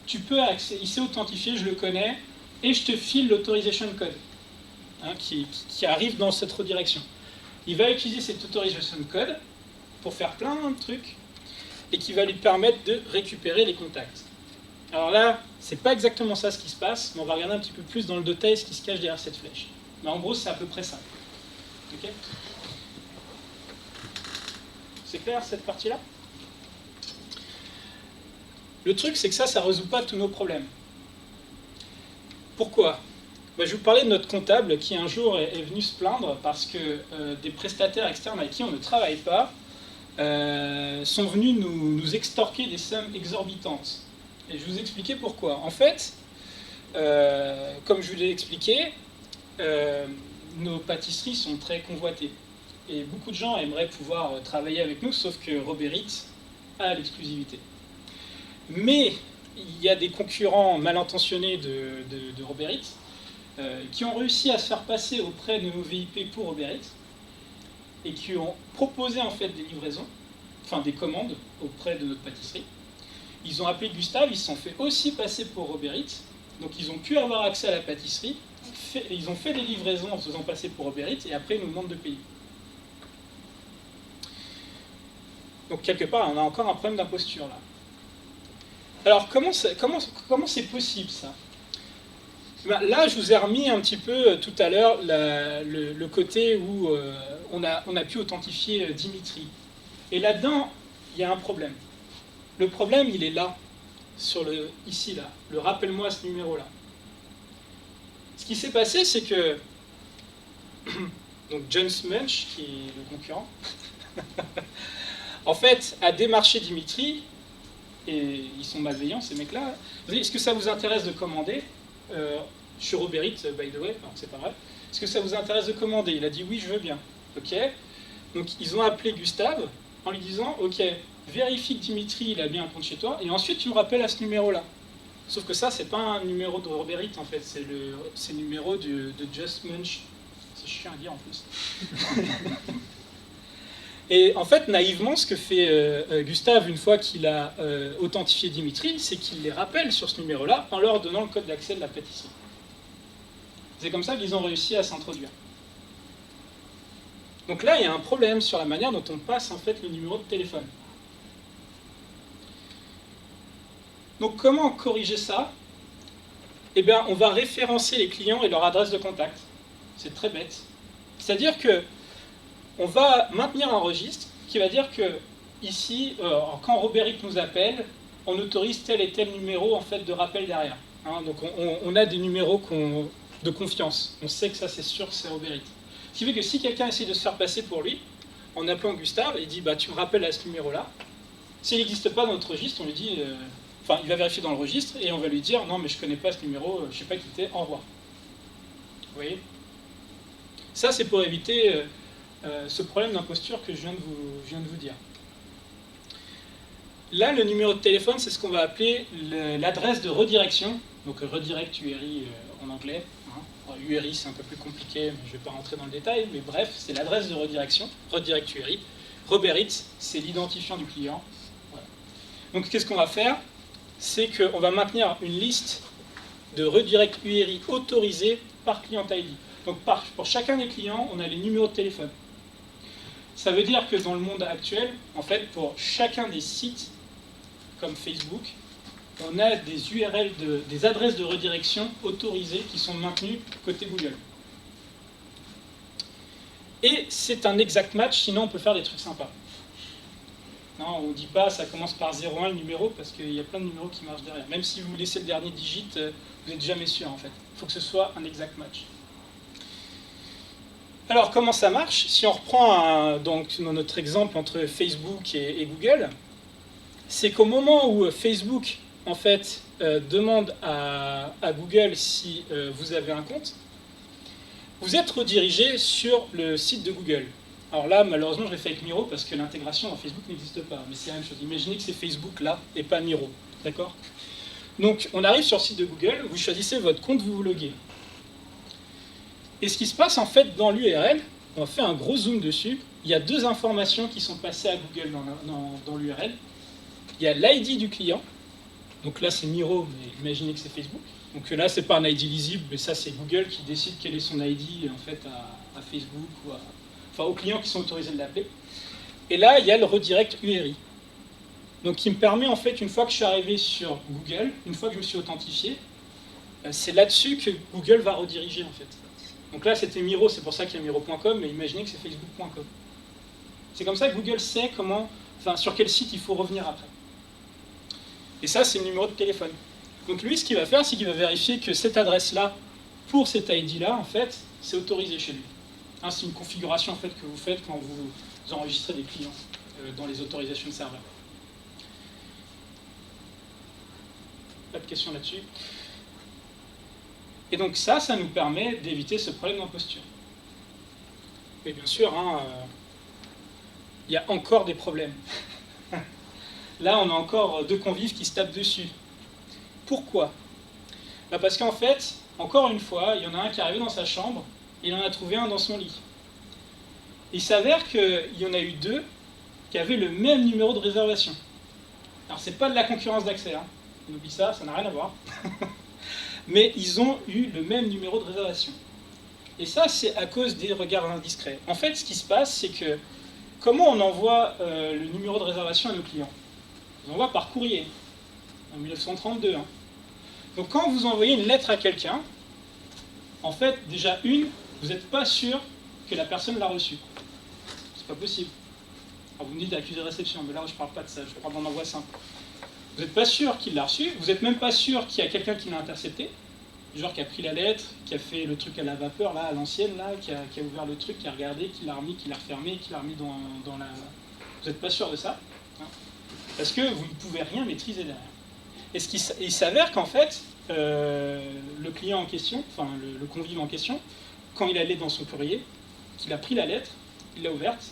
tu peux accéder, il s'est authentifié, je le connais, et je te file l'Authorization Code, hein, qui arrive dans cette redirection. Il va utiliser cet Authorization Code pour faire plein de trucs, et qui va lui permettre de récupérer les contacts. Alors là, c'est pas exactement ça ce qui se passe, mais on va regarder un petit peu plus dans le détail ce qui se cache derrière cette flèche. Mais en gros, c'est à peu près ça. Okay, c'est clair cette partie-là? Le truc, c'est que ça ne résout pas tous nos problèmes. Pourquoi? Je vais vous parler de notre comptable qui un jour est venu se plaindre parce que des prestataires externes avec qui on ne travaille pas sont venus nous extorquer des sommes exorbitantes. Et je vais vous expliquer pourquoi. En fait, comme je vous l'ai expliqué, nos pâtisseries sont très convoitées. Et beaucoup de gens aimeraient pouvoir travailler avec nous, sauf que Robert a l'exclusivité. Mais il y a des concurrents mal intentionnés de Robert qui ont réussi à se faire passer auprès de nos VIP pour Uber Eats et qui ont proposé en fait des livraisons, enfin des commandes auprès de notre pâtisserie. Ils ont appelé Gustave, ils se sont fait aussi passer pour Uber Eats, donc ils ont pu avoir accès à la pâtisserie, ils ont fait des livraisons en se faisant passer pour Uber Eats et après ils nous demandent de payer. Donc quelque part, on a encore un problème d'imposture là. Alors comment c'est possible ça? Ben, là, je vous ai remis un petit peu tout à l'heure le côté où on a pu authentifier Dimitri. Et là-dedans, il y a un problème. Le problème, il est là, ici, là. Le rappelle-moi ce numéro-là. Ce qui s'est passé, c'est que donc John Smunch, qui est le concurrent, en fait, a démarché Dimitri, et ils sont malveillants, ces mecs-là. Est-ce que ça vous intéresse de commander sur Uber Eats, by the way, alors c'est pas vrai. Est-ce que ça vous intéresse de commander? Il a dit oui, je veux bien. Ok. Donc ils ont appelé Gustave en lui disant ok, vérifie que Dimitri il a bien un compte chez toi et ensuite tu me rappelles à ce numéro-là. Sauf que ça, c'est pas un numéro de Uber Eats en fait, c'est le numéro de Just Munch. C'est chiant à dire en plus. Et en fait, naïvement, ce que fait Gustave une fois qu'il a authentifié Dimitri, c'est qu'il les rappelle sur ce numéro-là en leur donnant le code d'accès de la pâtisserie. C'est comme ça qu'ils ont réussi à s'introduire. Donc là, il y a un problème sur la manière dont on passe en fait le numéro de téléphone. Donc comment corriger ça? Eh bien, on va référencer les clients et leur adresse de contact. C'est très bête. C'est-à-dire que on va maintenir un registre qui va dire que ici, quand Uber Eats nous appelle, on autorise tel et tel numéro en fait de rappel derrière. Hein, donc on a des numéros de confiance. On sait que ça c'est sûr, c'est Uber Eats. Ce qui fait que si quelqu'un essaie de se faire passer pour lui, en appelant Gustave, il dit bah tu me rappelles à ce numéro-là. S'il n'existe pas dans notre registre, on lui dit, enfin il va vérifier dans le registre et on va lui dire non mais je connais pas ce numéro, je sais pas qui c'était, au revoir. Vous voyez? Ça c'est pour éviter ce problème d'imposture que je viens de vous dire. Là, le numéro de téléphone, c'est ce qu'on va appeler l'adresse de redirection, donc redirect URI en anglais. Hein. URI, c'est un peu plus compliqué, mais je ne vais pas rentrer dans le détail, mais bref, c'est l'adresse de redirection, redirect URI. Uber Eats, c'est l'identifiant du client. Voilà. Donc, qu'est-ce qu'on va faire? C'est qu'on va maintenir une liste de redirect URI autorisés par client ID. Donc, pour chacun des clients, on a les numéros de téléphone. Ça veut dire que dans le monde actuel, en fait, pour chacun des sites, comme Facebook, on a des URL, des adresses de redirection autorisées qui sont maintenues côté Google. Et c'est un exact match, sinon on peut faire des trucs sympas. Non, on ne dit pas ça commence par 01 le numéro, parce qu'il y a plein de numéros qui marchent derrière. Même si vous laissez le dernier digit, vous n'êtes jamais sûr en fait. Il faut que ce soit un exact match. Alors, comment ça marche? Si on reprend donc, dans notre exemple entre Facebook et Google, c'est qu'au moment où Facebook en fait, demande à Google si vous avez un compte, vous êtes redirigé sur le site de Google. Alors là, malheureusement, je l'ai fait avec Miro parce que l'intégration dans Facebook n'existe pas. Mais c'est la même chose. Imaginez que c'est Facebook là et pas Miro. D'accord? Donc, on arrive sur le site de Google, vous choisissez votre compte, vous vous loguez. Et ce qui se passe en fait dans l'URL, on fait un gros zoom dessus, il y a deux informations qui sont passées à Google dans l'URL. Il y a l'ID du client, donc là c'est Miro, mais imaginez que c'est Facebook. Donc là c'est pas un ID lisible, mais ça c'est Google qui décide quel est son ID en fait à Facebook ou enfin aux clients qui sont autorisés de l'appeler. Et là il y a le redirect URI. Donc qui me permet en fait, une fois que je suis arrivé sur Google, une fois que je me suis authentifié, c'est là-dessus que Google va rediriger en fait. Donc là, c'était Miro, c'est pour ça qu'il y a Miro.com, mais imaginez que c'est Facebook.com. C'est comme ça que Google sait sur quel site il faut revenir après. Et ça, c'est le numéro de téléphone. Donc lui, ce qu'il va faire, c'est qu'il va vérifier que cette adresse-là, pour cet ID-là, en fait, c'est autorisé chez lui. Hein, c'est une configuration en fait, que vous faites quand vous enregistrez des clients dans les autorisations de serveur. Pas de questions là-dessus. Et donc ça nous permet d'éviter ce problème d'imposture. Mais bien sûr, il y a encore des problèmes. Là, on a encore deux convives qui se tapent dessus. Pourquoi? Parce qu'en fait, encore une fois, il y en a un qui est arrivé dans sa chambre, et il en a trouvé un dans son lit. Il s'avère qu'il y en a eu deux qui avaient le même numéro de réservation. Alors c'est pas de la concurrence d'accès, hein. On oublie ça, ça n'a rien à voir. Mais ils ont eu le même numéro de réservation. Et ça, c'est à cause des regards indiscrets. En fait, ce qui se passe, c'est que comment on envoie le numéro de réservation à nos clients? On envoie par courrier, en 1932. Hein. Donc quand vous envoyez une lettre à quelqu'un, en fait, déjà vous n'êtes pas sûr que la personne l'a reçue. C'est pas possible. Alors vous me dites accusé de réception, mais là je ne parle pas de ça, je parle d'un envoi simple. Vous n'êtes pas sûr qu'il l'a reçu, vous n'êtes même pas sûr qu'il y a quelqu'un qui l'a intercepté, genre qui a pris la lettre, qui a fait le truc à la vapeur, là, à l'ancienne, là, qui a ouvert le truc, qui a regardé, qui l'a remis, qui l'a refermé, qui l'a remis dans la... Vous n'êtes pas sûr de ça, hein, parce que vous ne pouvez rien maîtriser derrière. Et il s'avère qu'en fait, le client en question, enfin le convive en question, quand il allait dans son courrier, qu'il a pris la lettre, il l'a ouverte,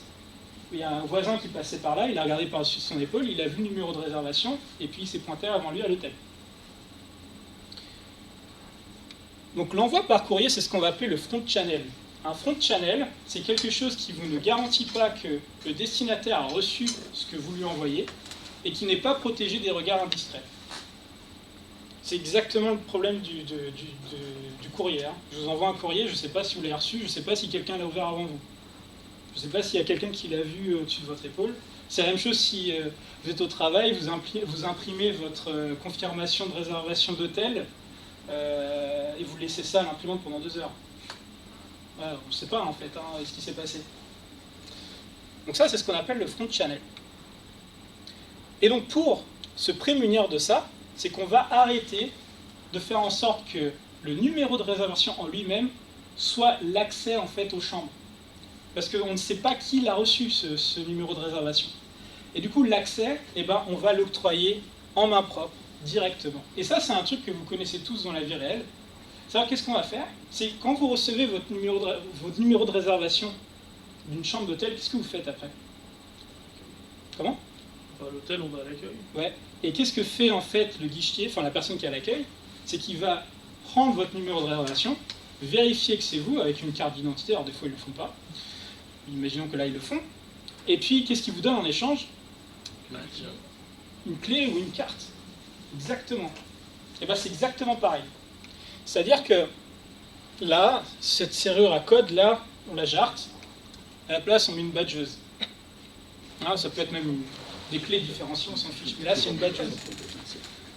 il y a un voisin qui passait par là, il a regardé par-dessus son épaule, il a vu le numéro de réservation, et puis il s'est pointé avant lui à l'hôtel. Donc l'envoi par courrier, c'est ce qu'on va appeler le front channel. Un front channel, c'est quelque chose qui vous ne garantit pas que le destinataire a reçu ce que vous lui envoyez, et qui n'est pas protégé des regards indiscrets. C'est exactement le problème du courrier. Hein. Je vous envoie un courrier, je ne sais pas si vous l'avez reçu, je ne sais pas si quelqu'un l'a ouvert avant vous. Je ne sais pas s'il y a quelqu'un qui l'a vu au-dessus de votre épaule. C'est la même chose si vous êtes au travail, vous imprimez votre confirmation de réservation d'hôtel et vous laissez ça à l'imprimante pendant 2 heures. Voilà, on ne sait pas en fait ce qui s'est passé. Donc ça, c'est ce qu'on appelle le front channel. Et donc pour se prémunir de ça, c'est qu'on va arrêter de faire en sorte que le numéro de réservation en lui-même soit l'accès en fait aux chambres. Parce qu'on ne sait pas qui l'a reçu ce numéro de réservation. Et du coup, l'accès, on va l'octroyer en main propre, directement. Et ça, c'est un truc que vous connaissez tous dans la vie réelle. C'est-à-dire, qu'est-ce qu'on va faire? C'est quand vous recevez votre numéro de réservation d'une chambre d'hôtel, qu'est-ce que vous faites après? Comment? Enfin, l'hôtel, on va à l'accueil. Ouais. Et qu'est-ce que fait en fait le guichetier, enfin la personne qui est à l'accueil? C'est qu'il va prendre votre numéro de réservation, vérifier que c'est vous avec une carte d'identité, alors des fois ils ne le font pas, imaginons que là ils le font, et puis qu'est-ce qu'il vous donne en échange? Une clé ou une carte. Exactement. Et bien c'est exactement pareil. C'est-à-dire que là, cette serrure à code, là, on la jarte, à la place on met une badgeuse. Ah, ça peut être même des clés différenciées, on s'en fiche, mais là c'est une badgeuse.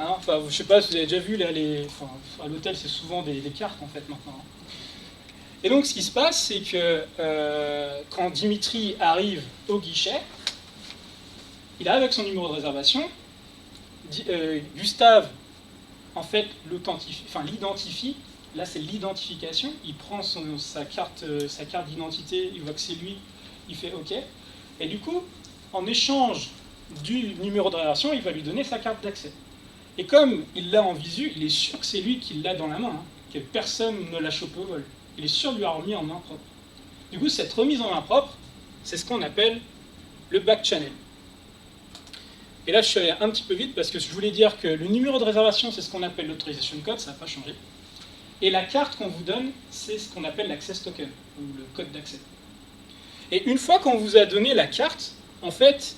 Hein, enfin, je ne sais pas si vous avez déjà vu, là, à l'hôtel c'est souvent des cartes en fait maintenant. Et donc ce qui se passe, c'est que quand Dimitri arrive au guichet, il arrive avec son numéro de réservation, Gustave en fait l'identifie, là c'est l'identification, il prend sa carte d'identité, il voit que c'est lui, il fait OK, et du coup, en échange du numéro de réservation, il va lui donner sa carte d'accès. Et comme il l'a en visu, il est sûr que c'est lui qui l'a dans la main, hein, que personne ne l'a chopé au vol. Il est sûr de lui avoir remis en main propre. Du coup, cette remise en main propre, c'est ce qu'on appelle le back channel. Et là, je suis allé un petit peu vite parce que je voulais dire que le numéro de réservation, c'est ce qu'on appelle l'authorization code, ça n'a pas changé. Et la carte qu'on vous donne, c'est ce qu'on appelle l'access token, ou le code d'accès. Et une fois qu'on vous a donné la carte, en fait,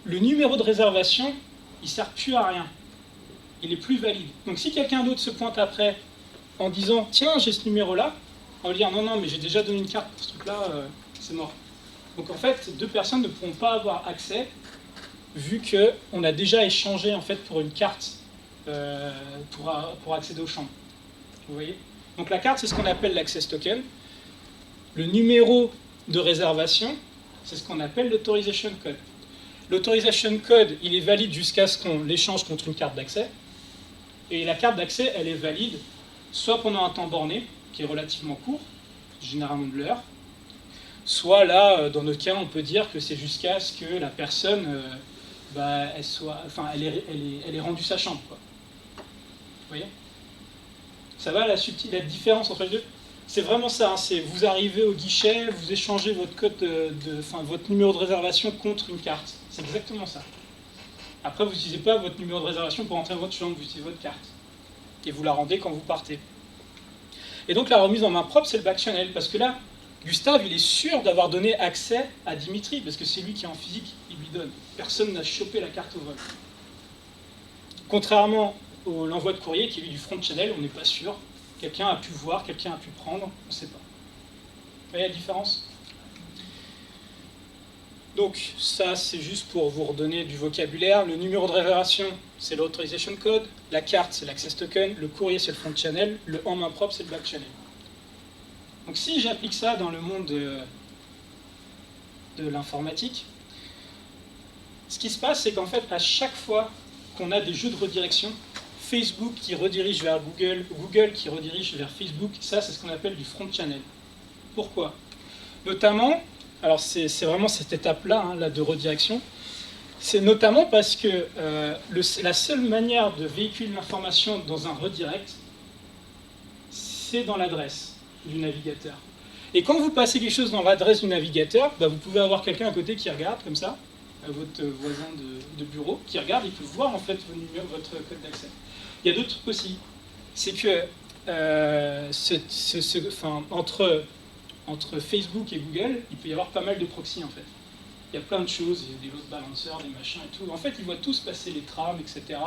le numéro de réservation, il ne sert plus à rien. Il est plus valide. Donc si quelqu'un d'autre se pointe après en disant « Tiens, j'ai ce numéro-là », on va dire « Non, non, mais j'ai déjà donné une carte pour ce truc-là, c'est mort ». Donc en fait, 2 personnes ne pourront pas avoir accès vu qu'on a déjà échangé en fait, pour une carte pour accéder aux chambres. Vous voyez? Donc la carte, c'est ce qu'on appelle l'access token. Le numéro de réservation, c'est ce qu'on appelle l'autorization code. L'autorization code, il est valide jusqu'à ce qu'on l'échange contre une carte d'accès. Et la carte d'accès, elle est valide soit pendant un temps borné, qui est relativement court, généralement de l'heure, soit là, dans notre cas, on peut dire que c'est jusqu'à ce que la personne, elle ait rendu sa chambre. Quoi. Vous voyez? Ça va la différence entre les deux? C'est vraiment ça, hein, c'est vous arrivez au guichet, vous échangez votre code votre numéro de réservation contre une carte. C'est exactement ça. Après, vous n'utilisez pas votre numéro de réservation pour entrer dans votre chambre, vous utilisez votre carte. Et vous la rendez quand vous partez. Et donc la remise en main propre, c'est le back channel, parce que là, Gustave, il est sûr d'avoir donné accès à Dimitri, parce que c'est lui qui est en physique, il lui donne. Personne n'a chopé la carte au vol. Contrairement à l'envoi de courrier, qui est lui du front channel, on n'est pas sûr. Quelqu'un a pu voir, quelqu'un a pu prendre, on ne sait pas. Vous voyez la différence? Donc ça, c'est juste pour vous redonner du vocabulaire. Le numéro de réservation, c'est l'Authorization Code. La carte, c'est l'Access Token. Le courrier, c'est le front channel. Le en main propre, c'est le back channel. Donc si j'applique ça dans le monde de l'informatique, ce qui se passe, c'est qu'en fait, à chaque fois qu'on a des jeux de redirection, Facebook qui redirige vers Google, Google qui redirige vers Facebook, ça, c'est ce qu'on appelle du front channel. Pourquoi? Notamment, alors c'est vraiment cette étape-là, hein, là, de redirection, c'est notamment parce que la seule manière de véhiculer l'information dans un redirect, c'est dans l'adresse du navigateur. Et quand vous passez quelque chose dans l'adresse du navigateur, bah, vous pouvez avoir quelqu'un à côté qui regarde comme ça, votre voisin de bureau, qui regarde et peut voir en fait votre code d'accès. Il y a d'autres trucs aussi. C'est que entre Facebook et Google, il peut y avoir pas mal de proxys en fait. Il y a plein de choses, il y a des load balancers, des machins et tout. En fait, ils voient tous passer les trams, etc.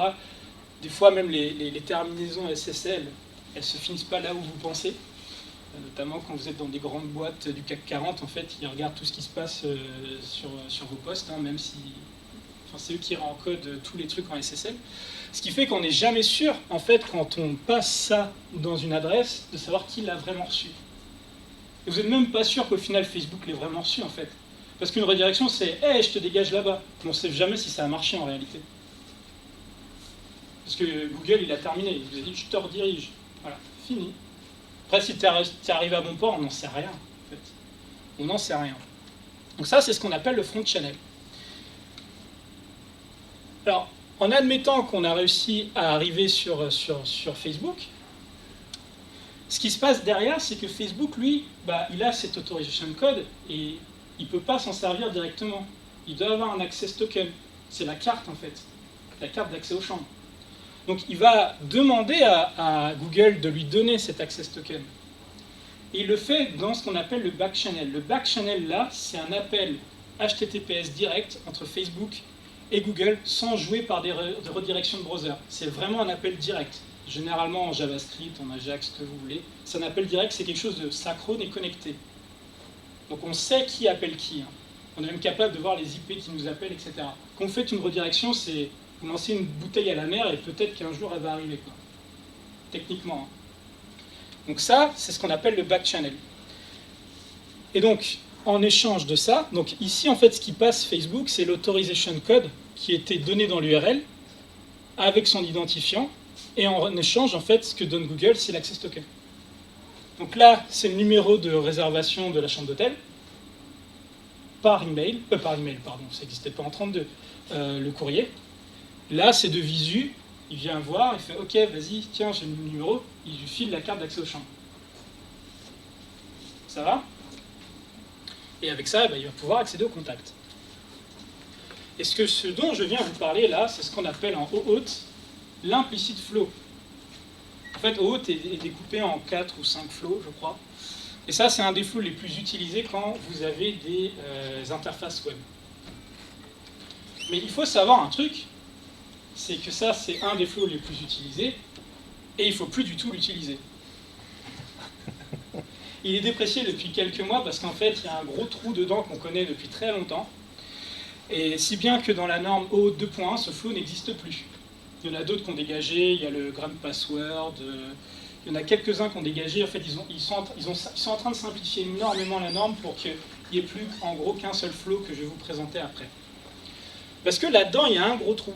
Des fois, même les terminaisons SSL, elles se finissent pas là où vous pensez. Notamment quand vous êtes dans des grandes boîtes du CAC 40, en fait, ils regardent tout ce qui se passe sur vos postes, hein, même si... Enfin, c'est eux qui encodent tous les trucs en SSL. Ce qui fait qu'on n'est jamais sûr, en fait, quand on passe ça dans une adresse, de savoir qui l'a vraiment reçu. Et vous n'êtes même pas sûr qu'au final, Facebook l'ait vraiment reçu, en fait. Parce qu'une redirection, c'est « Hey, je te dégage là-bas ». Mais on ne sait jamais si ça a marché en réalité. Parce que Google, il a terminé. Il vous a dit « Je te redirige ». Voilà, fini. Après, si tu es arrivé à bon port, on n'en sait rien, en fait. On n'en sait rien. Donc ça, c'est ce qu'on appelle le front channel. Alors, en admettant qu'on a réussi à arriver sur Facebook, ce qui se passe derrière, c'est que Facebook, lui, bah, il a cet authorization code et il ne peut pas s'en servir directement. Il doit avoir un access token. C'est la carte, en fait. La carte d'accès aux chambres. Donc il va demander à Google de lui donner cet access token. Et il le fait dans ce qu'on appelle le back channel. Le back channel, là, c'est un appel HTTPS direct entre Facebook et Google sans jouer par des redirections de browser. C'est vraiment un appel direct. Généralement en JavaScript, en Ajax, ce que vous voulez. C'est un appel direct, c'est quelque chose de synchrone et connecté. Donc on sait qui appelle qui. Hein. On est même capable de voir les IP qui nous appellent, etc. Quand vous faites une redirection, c'est vous lancez une bouteille à la mer et peut-être qu'un jour elle va arriver, quoi. Techniquement. Hein. Donc ça, c'est ce qu'on appelle le back channel. Et donc, en échange de ça, donc ici en fait ce qui passe Facebook, c'est l'authorization code qui était donné dans l'URL avec son identifiant, et en échange en fait ce que donne Google, c'est l'access token. Donc là, c'est le numéro de réservation de la chambre d'hôtel par email, pardon, ça n'existait pas en 32, le courrier. Là, c'est de visu, il vient voir, il fait « Ok, vas-y, tiens, j'ai le numéro », il lui file la carte d'accès aux chambres. Ça va? Et avec ça, il va pouvoir accéder au contact. Et ce dont je viens vous parler là, c'est ce qu'on appelle en OAuth l'implicit flow. En fait, OAuth est découpé en 4 ou 5 flows, je crois. Et ça, c'est un des flows les plus utilisés quand vous avez des interfaces web. Mais il faut savoir un truc, c'est que ça, c'est un des flows les plus utilisés, et il ne faut plus du tout l'utiliser. Il est déprécié depuis quelques mois parce qu'en fait, il y a un gros trou dedans qu'on connaît depuis très longtemps. Et si bien que dans la norme OAuth 2.1, ce flow n'existe plus. Il y en a d'autres qui ont dégagé, il y a le Grand Password, il y en a quelques-uns qui ont dégagé. En fait, ils sont en train de simplifier énormément la norme pour qu'il n'y ait plus, en gros, qu'un seul flow que je vais vous présenter après. Parce que là-dedans, il y a un gros trou.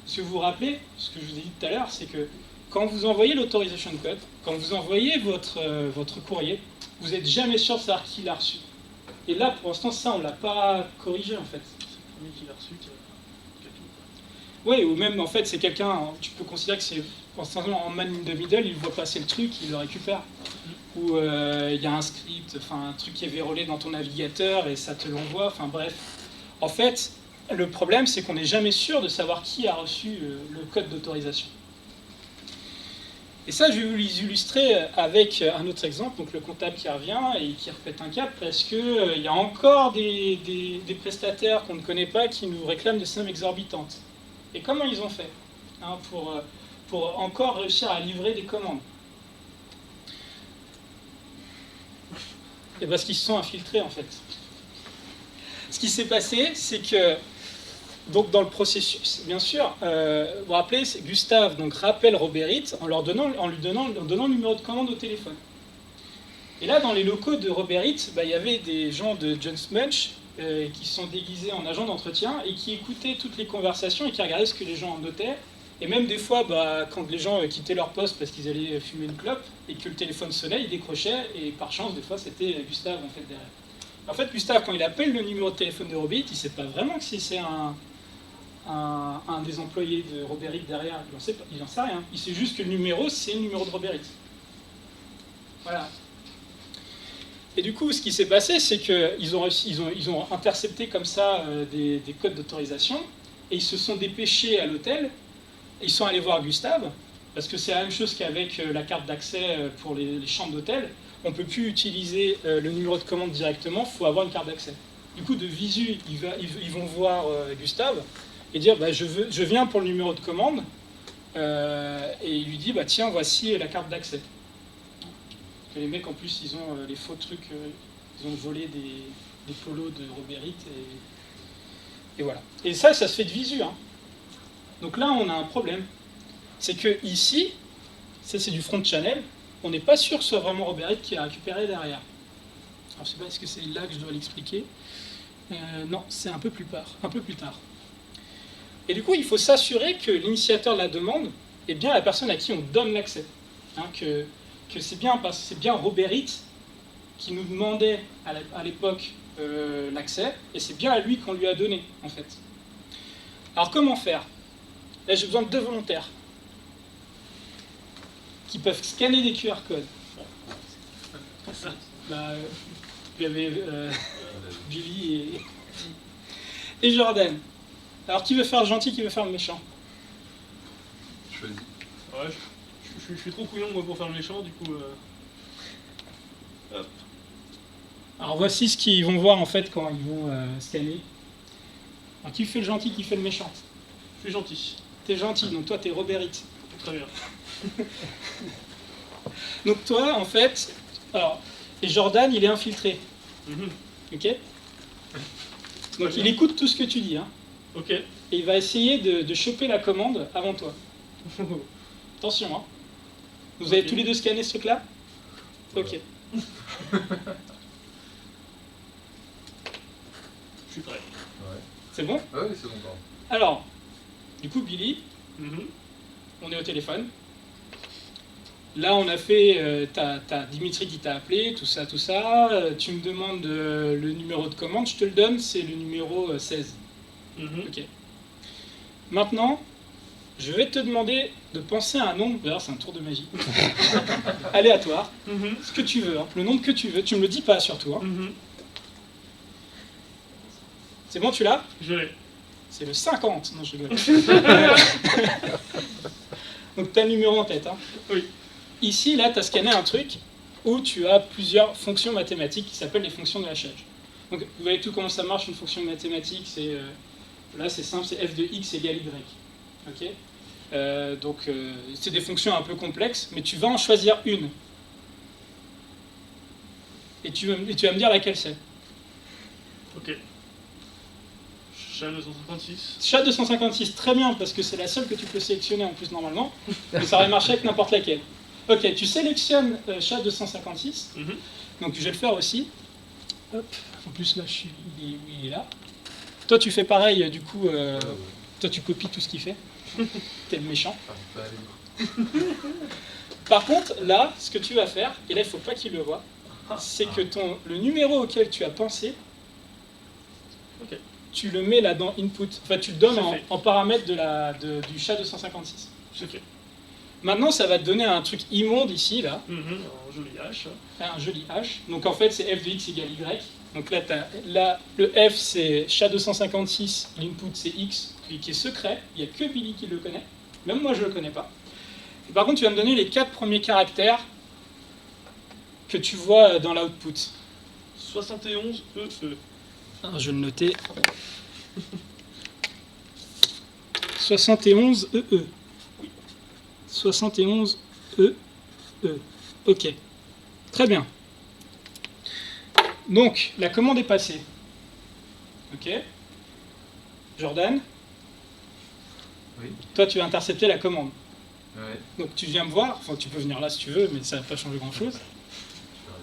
Ce que vous vous rappelez, ce que je vous ai dit tout à l'heure, c'est que quand vous envoyez l'Authorization Code, quand vous envoyez votre courrier, vous n'êtes jamais sûr de savoir qui l'a reçu. Et là, pour l'instant, ça, on ne l'a pas corrigé, en fait. C'est le premier qui l'a reçu, qui a tout. Oui, ou même, en fait, c'est quelqu'un, tu peux considérer que c'est en man in the middle, il voit passer le truc, il le récupère. Ou il y a un script, enfin, un truc qui est vérolé dans ton navigateur et ça te l'envoie, enfin bref. En fait, le problème, c'est qu'on n'est jamais sûr de savoir qui a reçu le code d'autorisation. Et ça, je vais vous les illustrer avec un autre exemple, donc le comptable qui revient et qui repète un câble parce qu'il y a encore des prestataires qu'on ne connaît pas qui nous réclament des sommes exorbitantes. Et comment ils ont fait hein, pour encore réussir à livrer des commandes? Et parce qu'ils se sont infiltrés en fait. Ce qui s'est passé, c'est que donc dans le processus, bien sûr, vous vous rappelez, Gustave donc rappelle Robert en lui donnant le numéro de commande au téléphone. Et là, dans les locaux de Robert il y avait des gens de Jones Munch qui sont déguisés en agents d'entretien et qui écoutaient toutes les conversations et qui regardaient ce que les gens en notaient. Et même des fois, quand les gens quittaient leur poste parce qu'ils allaient fumer une clope et que le téléphone sonnait, ils décrochaient et par chance, des fois, c'était Gustave en fait derrière. En fait, Gustave, quand il appelle le numéro de téléphone de Robert il ne sait pas vraiment que si c'est un des employés de Robert derrière, il n'en sait rien. Il sait juste que le numéro, c'est le numéro de Robert. Voilà. Et du coup, ce qui s'est passé, c'est qu'ils ont intercepté comme ça des codes d'autorisation et ils se sont dépêchés à l'hôtel. Ils sont allés voir Gustave, parce que c'est la même chose qu'avec la carte d'accès pour les chambres d'hôtel. On ne peut plus utiliser le numéro de commande directement, il faut avoir une carte d'accès. Du coup, de visu, ils vont voir Gustave et dire je viens pour le numéro de commande, et il lui dit tiens, voici la carte d'accès. Les mecs en plus ils ont les faux trucs, ils ont volé des polos de Robert et voilà. Et ça se fait de visu. Hein. Donc là on a un problème. C'est que ici, ça c'est du front channel, on n'est pas sûr que ce soit vraiment Robert qui a récupéré derrière. Alors je sais pas, est-ce que c'est là que je dois l'expliquer? Non, c'est un peu plus tard. Et du coup, il faut s'assurer que l'initiateur de la demande est bien la personne à qui on donne l'accès. Hein, que c'est bien Robert qui nous demandait à l'époque l'accès, et c'est bien à lui qu'on lui a donné, en fait. Alors comment faire? Là, j'ai besoin de 2 volontaires qui peuvent scanner des QR codes. Il y avait Billy et Jordan. Alors, qui veut faire le gentil, qui veut faire le méchant? Choisis. Ouais, je suis trop couillon moi pour faire le méchant, du coup... Hop. Alors, voici ce qu'ils vont voir en fait quand ils vont scanner. Alors, qui fait le gentil, qui fait le méchant? Je suis gentil. T'es gentil, donc toi, t'es Robert. Très bien. Donc toi, en fait... Alors, et Jordan, il est infiltré. Ok? Donc, il écoute tout ce que tu dis, hein. Ok. Et il va essayer de choper la commande avant toi. Attention, hein. Vous avez tous les deux scanné ce truc-là? Ok. Je suis prêt. Ouais. C'est bon? Ah oui, c'est bon, pardon. Alors, du coup, Billy, on est au téléphone. Là, on a fait, t'as Dimitri qui t'a appelé, tout ça. Tu me demandes le numéro de commande, je te le donne, c'est le numéro 16. Ok. Maintenant, je vais te demander de penser à un nombre, d'ailleurs c'est un tour de magie, aléatoire, ce que tu veux, hein, le nombre que tu veux, tu me le dis pas surtout. Hein. C'est bon, tu l'as? Je l'ai. C'est le 50, non je rigole. Donc tu as le numéro en tête. Hein. Oui. Ici, là, tu as scanné un truc où tu as plusieurs fonctions mathématiques qui s'appellent les fonctions de hachage. Donc vous voyez tout comment ça marche, une fonction mathématique, c'est... Là, c'est simple, c'est f de x égale y. Okay, donc, c'est des fonctions un peu complexes, mais tu vas en choisir une. Et tu vas me dire laquelle c'est. Ok. Chat 256. Chat 256, très bien, parce que c'est la seule que tu peux sélectionner en plus normalement. Mais ça aurait marché avec n'importe laquelle. Ok, tu sélectionnes chat 256. Donc je vais le faire aussi. Hop. En plus là, il est là. Toi, tu fais pareil, du coup, toi, tu copies tout ce qu'il fait. T'es le méchant. Par contre, là, ce que tu vas faire, et là, il ne faut pas qu'il le voie, c'est que le numéro auquel tu as pensé, tu le mets là dans Input. Enfin, tu le donnes en paramètre du chat 256. C'est fait. Maintenant, ça va te donner un truc immonde ici, là. Un joli H. Un joli H. Donc, en fait, c'est f de x égale y. Donc là, le f, c'est chat 256, l'input, c'est x, qui est secret. Il n'y a que Billy qui le connaît. Même moi, je ne le connais pas. Et par contre, tu vas me donner les 4 premiers caractères que tu vois dans l'output. 71 EE. Alors, je vais le noter. 71 EE. 71 EE. Ok. Très bien. Donc, la commande est passée. Ok. Jordan, Oui. toi, tu vas intercepter la commande. Ouais. Donc, tu viens me voir. Enfin, tu peux venir là si tu veux, mais ça ne va pas changer grand-chose.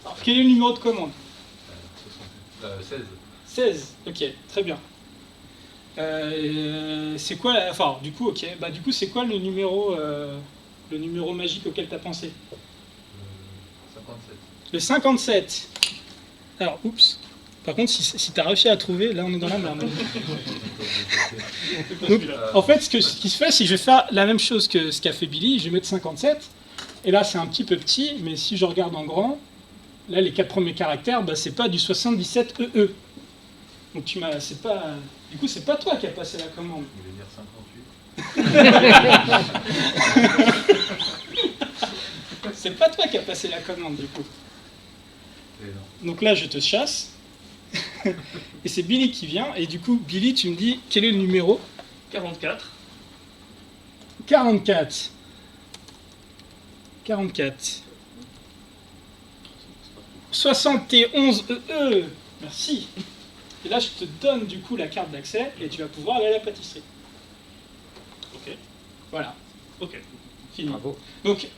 Alors, quel est le numéro de commande? 16. 16. Ok, très bien. C'est quoi la... Enfin, du coup, ok. Bah, du coup, c'est quoi le numéro magique auquel tu as pensé? 57. Le 57. Alors, oups. Par contre, si tu as réussi à trouver, là, on est dans la merde. Donc, en fait, ce qui se fait, c'est que je vais faire la même chose que ce qu'a fait Billy. Je vais mettre 57. Et là, c'est un petit peu petit, mais si je regarde en grand, là, les 4 premiers caractères, bah, c'est pas du 77 EE. Donc, c'est pas... Du coup, c'est pas toi qui as passé la commande. Je voulais dire 58. C'est pas toi qui as passé la commande, du coup. Et non. Donc là, je te chasse. Et c'est Billy qui vient. Et du coup, Billy, tu me dis, quel est le numéro? 44. 44. 44. 71 EE. Merci. Et là, je te donne du coup la carte d'accès et tu vas pouvoir aller à la pâtisserie. Ok. Voilà. Ok. Fini. Bravo. Donc,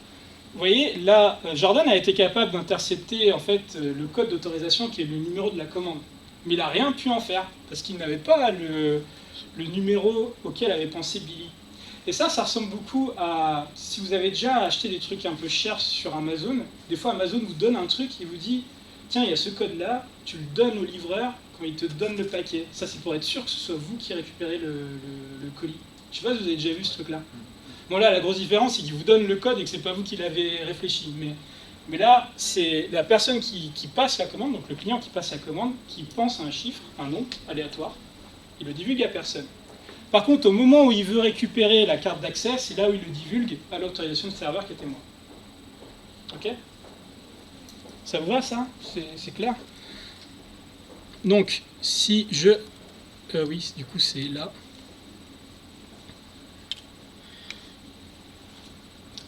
vous voyez, là, Jordan a été capable d'intercepter en fait le code d'autorisation qui est le numéro de la commande. Mais il n'a rien pu en faire parce qu'il n'avait pas le numéro auquel avait pensé Billy. Et ça ressemble beaucoup à... Si vous avez déjà acheté des trucs un peu chers sur Amazon, des fois Amazon vous donne un truc et vous dit « Tiens, il y a ce code-là, tu le donnes au livreur quand il te donne le paquet. » Ça, c'est pour être sûr que ce soit vous qui récupérez le colis. Je sais pas si vous avez déjà vu ce truc-là. Bon, là, la grosse différence, c'est qu'il vous donne le code et que c'est pas vous qui l'avez réfléchi. Mais là, c'est la personne qui passe la commande, donc le client qui passe la commande, qui pense à un chiffre, un nombre aléatoire. Il le divulgue à personne. Par contre, au moment où il veut récupérer la carte d'accès, c'est là où il le divulgue à l'autorisation de serveur qui était moi. Ok? Ça vous va, ça? C'est clair? Donc, si je... oui, du coup, c'est là.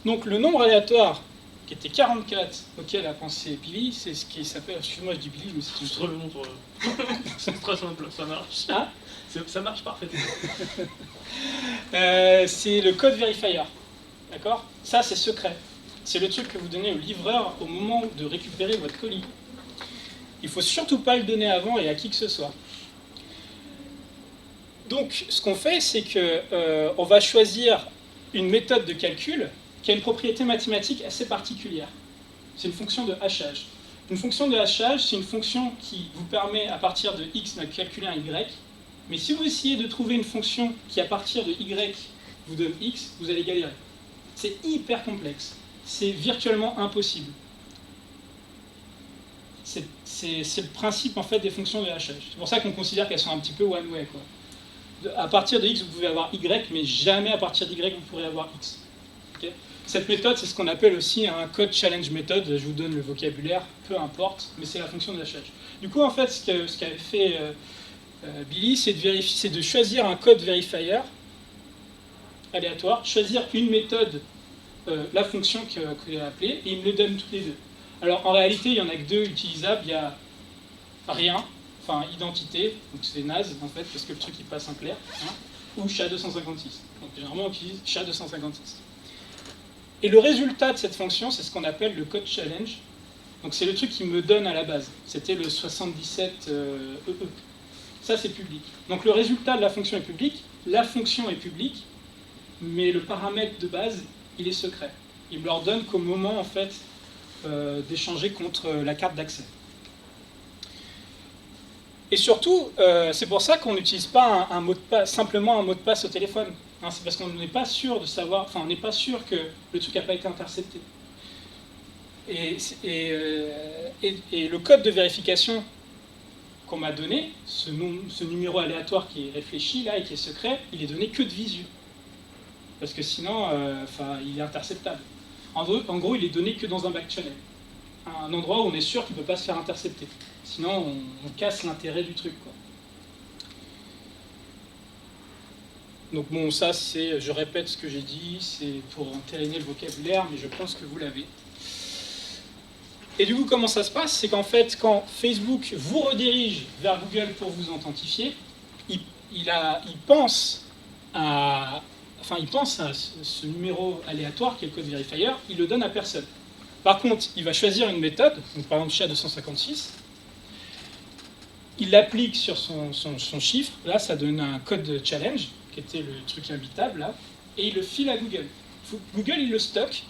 Donc, le nombre aléatoire, qui était 44, auquel a pensé Billy, c'est ce qui s'appelle... Excuse-moi, je dis Billy, mais c'est... C'est très bon pour c'est très simple, ça marche. Ah, Ça marche parfaitement. c'est le code verifier. D'accord? Ça, c'est secret. C'est le truc que vous donnez au livreur au moment de récupérer votre colis. Il ne faut surtout pas le donner avant et à qui que ce soit. Donc, ce qu'on fait, c'est qu'on va choisir une méthode de calcul qui a une propriété mathématique assez particulière. C'est une fonction de hachage. Une fonction de hachage, c'est une fonction qui vous permet, à partir de x, de calculer un y. Mais si vous essayez de trouver une fonction qui, à partir de y, vous donne x, vous allez galérer. C'est hyper complexe. C'est virtuellement impossible. C'est le principe en fait des fonctions de hachage. C'est pour ça qu'on considère qu'elles sont un petit peu one way, quoi. À partir de x, vous pouvez avoir y, mais jamais à partir d'y, vous pourrez avoir x. Okay? Cette méthode, c'est ce qu'on appelle aussi un code challenge method. Je vous donne le vocabulaire, peu importe, mais c'est la fonction de hachage. Du coup, en fait, ce qu'avait fait Billy, c'est de choisir un code verifier aléatoire, choisir une méthode, la fonction qu'il a appelée, et il me le donne toutes les deux. Alors, en réalité, il n'y en a que deux utilisables. Il y a rien, enfin identité, donc c'est naze en fait, parce que le truc il passe en clair, hein, ou SHA-256. Donc généralement on utilise SHA-256. Et le résultat de cette fonction, c'est ce qu'on appelle le code challenge. Donc c'est le truc qui me donne à la base. C'était le 77 EE. Ça c'est public. Donc le résultat de la fonction est public, la fonction est publique, mais le paramètre de base, il est secret. Il me leur donne qu'au moment en fait d'échanger contre la carte d'accès. Et surtout, c'est pour ça qu'on n'utilise pas un mot de passe, simplement un mot de passe au téléphone. Hein, c'est parce qu'on n'est pas sûr de savoir, enfin on n'est pas sûr que le truc n'a pas été intercepté. Et le code de vérification qu'on m'a donné, ce numéro aléatoire qui est réfléchi là et qui est secret, il est donné que de visu. Parce que sinon, il est interceptable. En gros, il est donné que dans un back-channel. Un endroit où on est sûr qu'il ne peut pas se faire intercepter. Sinon, on casse l'intérêt du truc, quoi. Donc bon, ça, je répète ce que j'ai dit, c'est pour entériner le vocabulaire, mais je pense que vous l'avez. Et du coup, comment ça se passe? C'est qu'en fait, quand Facebook vous redirige vers Google pour vous authentifier, il pense à ce numéro aléatoire qui est le code verifier, il le donne à personne. Par contre, il va choisir une méthode, donc par exemple SHA-256, il l'applique sur son chiffre, là ça donne un code challenge, qui était le truc imbitable, là, et il le file à Google. Google, il le stocke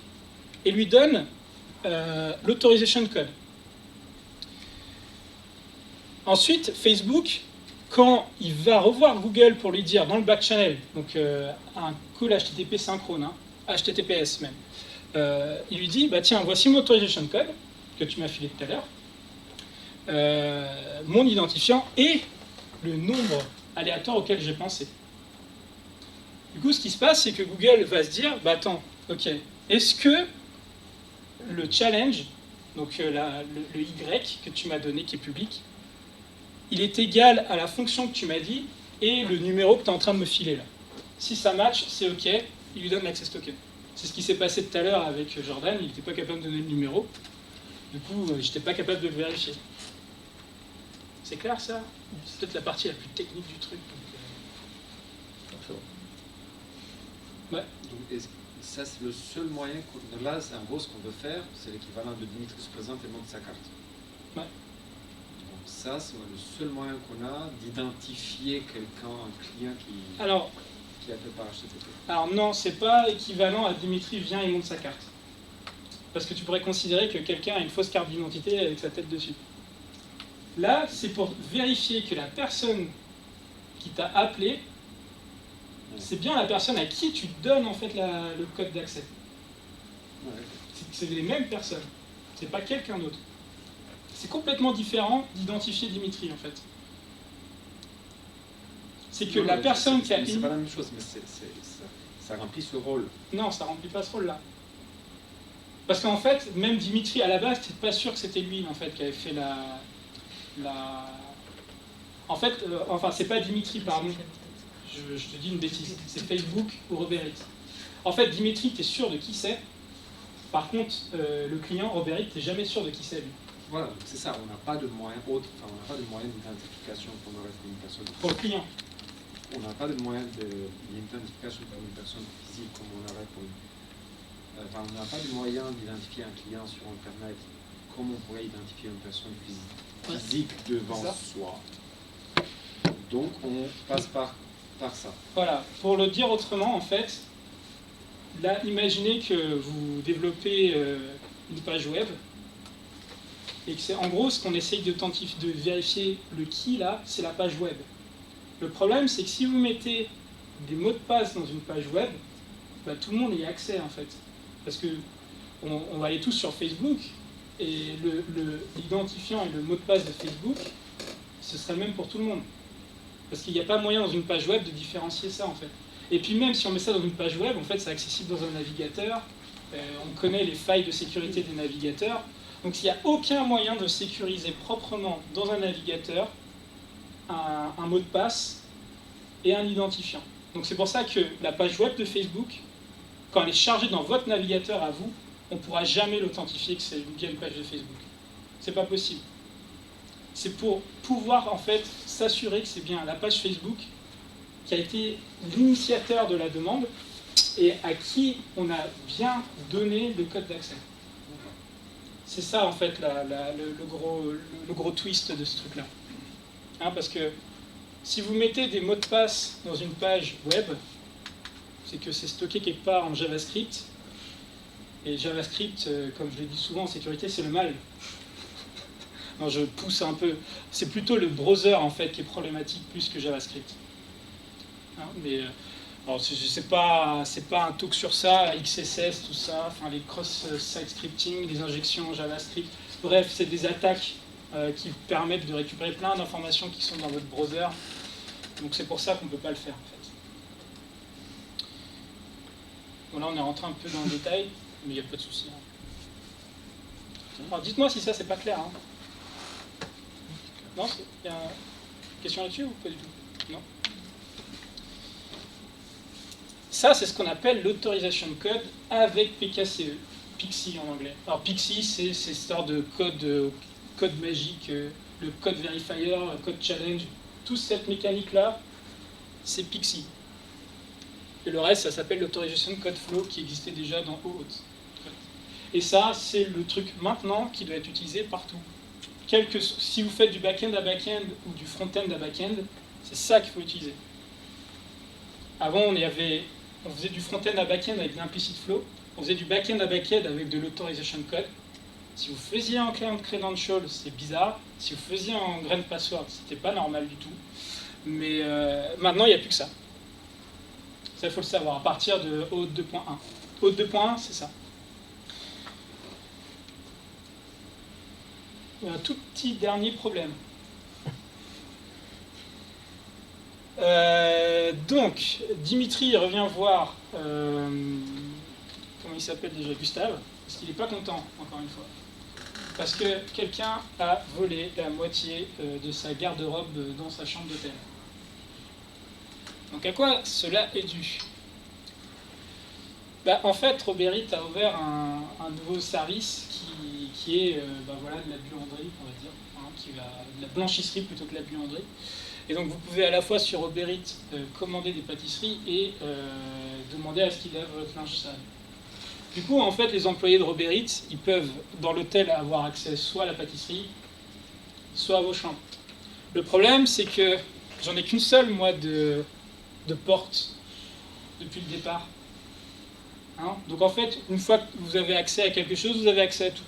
et lui donne l'autorization code. Ensuite, Facebook, quand il va revoir Google pour lui dire dans le back channel, donc un call HTTP synchrone, HTTPS même, il lui dit, bah tiens, voici mon authorization code que tu m'as filé tout à l'heure, mon identifiant et le nombre aléatoire auquel j'ai pensé. Du coup, ce qui se passe, c'est que Google va se dire, bah attends, ok, est-ce que le challenge, donc le Y que tu m'as donné, qui est public, il est égal à la fonction que tu m'as dit et le numéro que tu es en train de me filer là. Si ça match, c'est ok, il lui donne l'access token. C'est ce qui s'est passé tout à l'heure avec Jordan, il n'était pas capable de donner le numéro. Du coup, je n'étais pas capable de le vérifier. C'est clair ça? C'est peut-être la partie la plus technique du truc. Ouais. Donc, ça, c'est le seul moyen. Là, en gros, ce qu'on veut faire, c'est l'équivalent de Dimitri se présente et montre sa carte. Ouais. Donc, ça, c'est le seul moyen qu'on a d'identifier quelqu'un, un client qui appelle par HTTP. Alors, non, c'est pas équivalent à Dimitri vient et montre sa carte. Parce que tu pourrais considérer que quelqu'un a une fausse carte d'identité avec sa tête dessus. Là, c'est pour vérifier que la personne qui t'a appelé, c'est bien la personne à qui tu donnes en fait le code d'accès. Ouais. C'est les mêmes personnes. C'est pas quelqu'un d'autre. C'est complètement différent d'identifier Dimitri en fait. C'est que la personne qui a C'est pas la même chose, mais ça remplit ce rôle. Non, ça remplit pas ce rôle-là. Parce qu'en fait, même Dimitri à la base, t'es pas sûr que c'était lui en fait qui avait fait En fait, c'est pas Dimitri, pardon. Je te dis une bêtise. C'est Facebook ou Robert X. En fait, Dimitri, tu es sûr de qui c'est. Par contre, le client, Robert X, tu n'es jamais sûr de qui c'est lui. Voilà, c'est ça. On n'a pas de moyen d'identification pour le reste d'une personne. Pour le client. On n'a pas de moyen d'identification pour une personne physique comme on aurait pour on n'a pas de moyen d'identifier un client sur Internet comme on pourrait identifier une personne physique devant soi. Donc, on passe par ça. Voilà. Pour le dire autrement, en fait, là, imaginez que vous développez une page web et que c'est en gros ce qu'on essaye de vérifier le qui là, c'est la page web. Le problème, c'est que si vous mettez des mots de passe dans une page web, bah, tout le monde y a accès en fait. Parce que on va aller tous sur Facebook et l'identifiant et le mot de passe de Facebook, ce serait le même pour tout le monde. Parce qu'il n'y a pas moyen dans une page web de différencier ça en fait. Et puis même si on met ça dans une page web, en fait c'est accessible dans un navigateur, on connaît les failles de sécurité des navigateurs, donc il n'y a aucun moyen de sécuriser proprement dans un navigateur un mot de passe et un identifiant. Donc c'est pour ça que la page web de Facebook, quand elle est chargée dans votre navigateur à vous, on ne pourra jamais l'authentifier que c'est bien une page de Facebook. C'est pas possible. C'est pour pouvoir en fait s'assurer que c'est bien la page Facebook qui a été l'initiateur de la demande et à qui on a bien donné le code d'accès. C'est ça en fait le gros twist de ce truc-là. Parce que si vous mettez des mots de passe dans une page web, c'est que c'est stocké quelque part en JavaScript. Et JavaScript, comme je le dis souvent en sécurité, c'est le mal. Non, je pousse un peu. C'est plutôt le browser en fait qui est problématique plus que JavaScript. Mais alors c'est pas un talk sur ça, XSS, tout ça, enfin les cross-site scripting, les injections JavaScript. Bref, c'est des attaques qui permettent de récupérer plein d'informations qui sont dans votre browser. Donc c'est pour ça qu'on ne peut pas le faire en fait. Bon, là, on est rentré un peu dans le détail, mais il n'y a pas de souci. Alors, dites-moi si ça, c'est pas clair. Hein. Non, il y a une question là-dessus ou pas du tout? Non. Ça, c'est ce qu'on appelle l'Authorization Code avec PKCE, PXE en anglais. Alors, PXE, c'est cette sorte de code magique, le code verifier, le code challenge, toute cette mécanique-là, c'est PXE. Et le reste, ça s'appelle l'Authorization Code Flow qui existait déjà dans OAuth. Et ça, c'est le truc maintenant qui doit être utilisé partout. Si vous faites du back-end à back-end ou du front-end à back-end, c'est ça qu'il faut utiliser. Avant, on faisait du front-end à back-end avec de l'implicit flow, on faisait du back-end à back-end avec de l'Authorization Code. Si vous faisiez en client credential, c'est bizarre. Si vous faisiez en grain password, c'était pas normal du tout. Mais maintenant, il n'y a plus que ça. Ça, il faut le savoir, à partir de OAuth 2.1. OAuth 2.1, c'est ça. Un tout petit dernier problème. Donc, Dimitri revient voir, comment il s'appelle déjà, Gustave, parce qu'il n'est pas content, encore une fois. Parce que quelqu'un a volé la moitié de sa garde-robe dans sa chambre d'hôtel. Donc à quoi cela est dû? En fait, Roberit a ouvert un nouveau service qui est voilà, de la buanderie, on va dire, de la blanchisserie plutôt que de la buanderie. Et donc vous pouvez à la fois sur Roberit commander des pâtisseries et demander à ce qu'il lave votre linge sale. Du coup, en fait, les employés de Roberit, ils peuvent, dans l'hôtel, avoir accès soit à la pâtisserie, soit à vos chambres. Le problème, c'est que j'en ai qu'une seule, moi, de porte depuis le départ. Hein? Donc en fait, une fois que vous avez accès à quelque chose, vous avez accès à tout.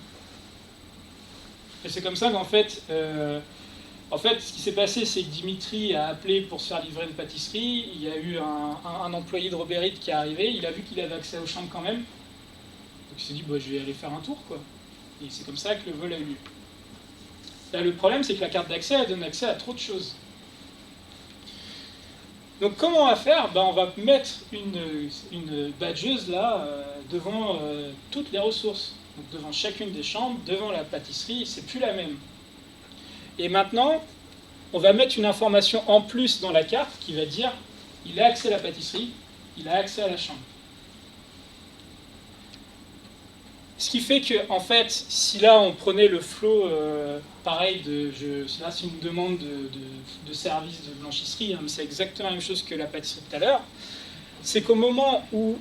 Et c'est comme ça qu'en fait, ce qui s'est passé, c'est que Dimitri a appelé pour se faire livrer une pâtisserie. Il y a eu un employé de Roberit qui est arrivé. Il a vu qu'il avait accès aux chambres quand même. Donc il s'est dit, je vais aller faire un tour, quoi. Et c'est comme ça que le vol a eu lieu. Là, le problème, c'est que la carte d'accès, elle donne accès à trop de choses. Donc comment on va faire? On va mettre une badgeuse là devant toutes les ressources. Donc devant chacune des chambres, devant la pâtisserie, c'est plus la même. Et maintenant, on va mettre une information en plus dans la carte qui va dire il a accès à la pâtisserie, il a accès à la chambre. Ce qui fait que, en fait, si là on prenait le flow pareil, là c'est une demande de service de blanchisserie, hein, mais c'est exactement la même chose que la pâtisserie tout à l'heure, c'est qu'au moment où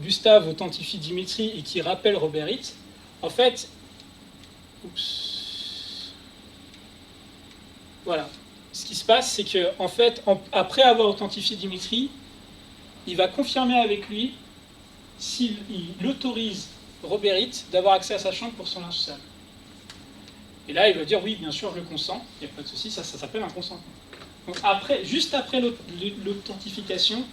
Gustave authentifie Dimitri et qu'il rappelle Roberit, en fait, voilà, ce qui se passe, c'est que, en fait, après avoir authentifié Dimitri, il va confirmer avec lui s'il autorise Roberit d'avoir accès à sa chambre pour son linge sale. Et là, il va dire oui, bien sûr, je le consens, il n'y a pas de souci, ça s'appelle un consentement. Donc juste après l'authentification,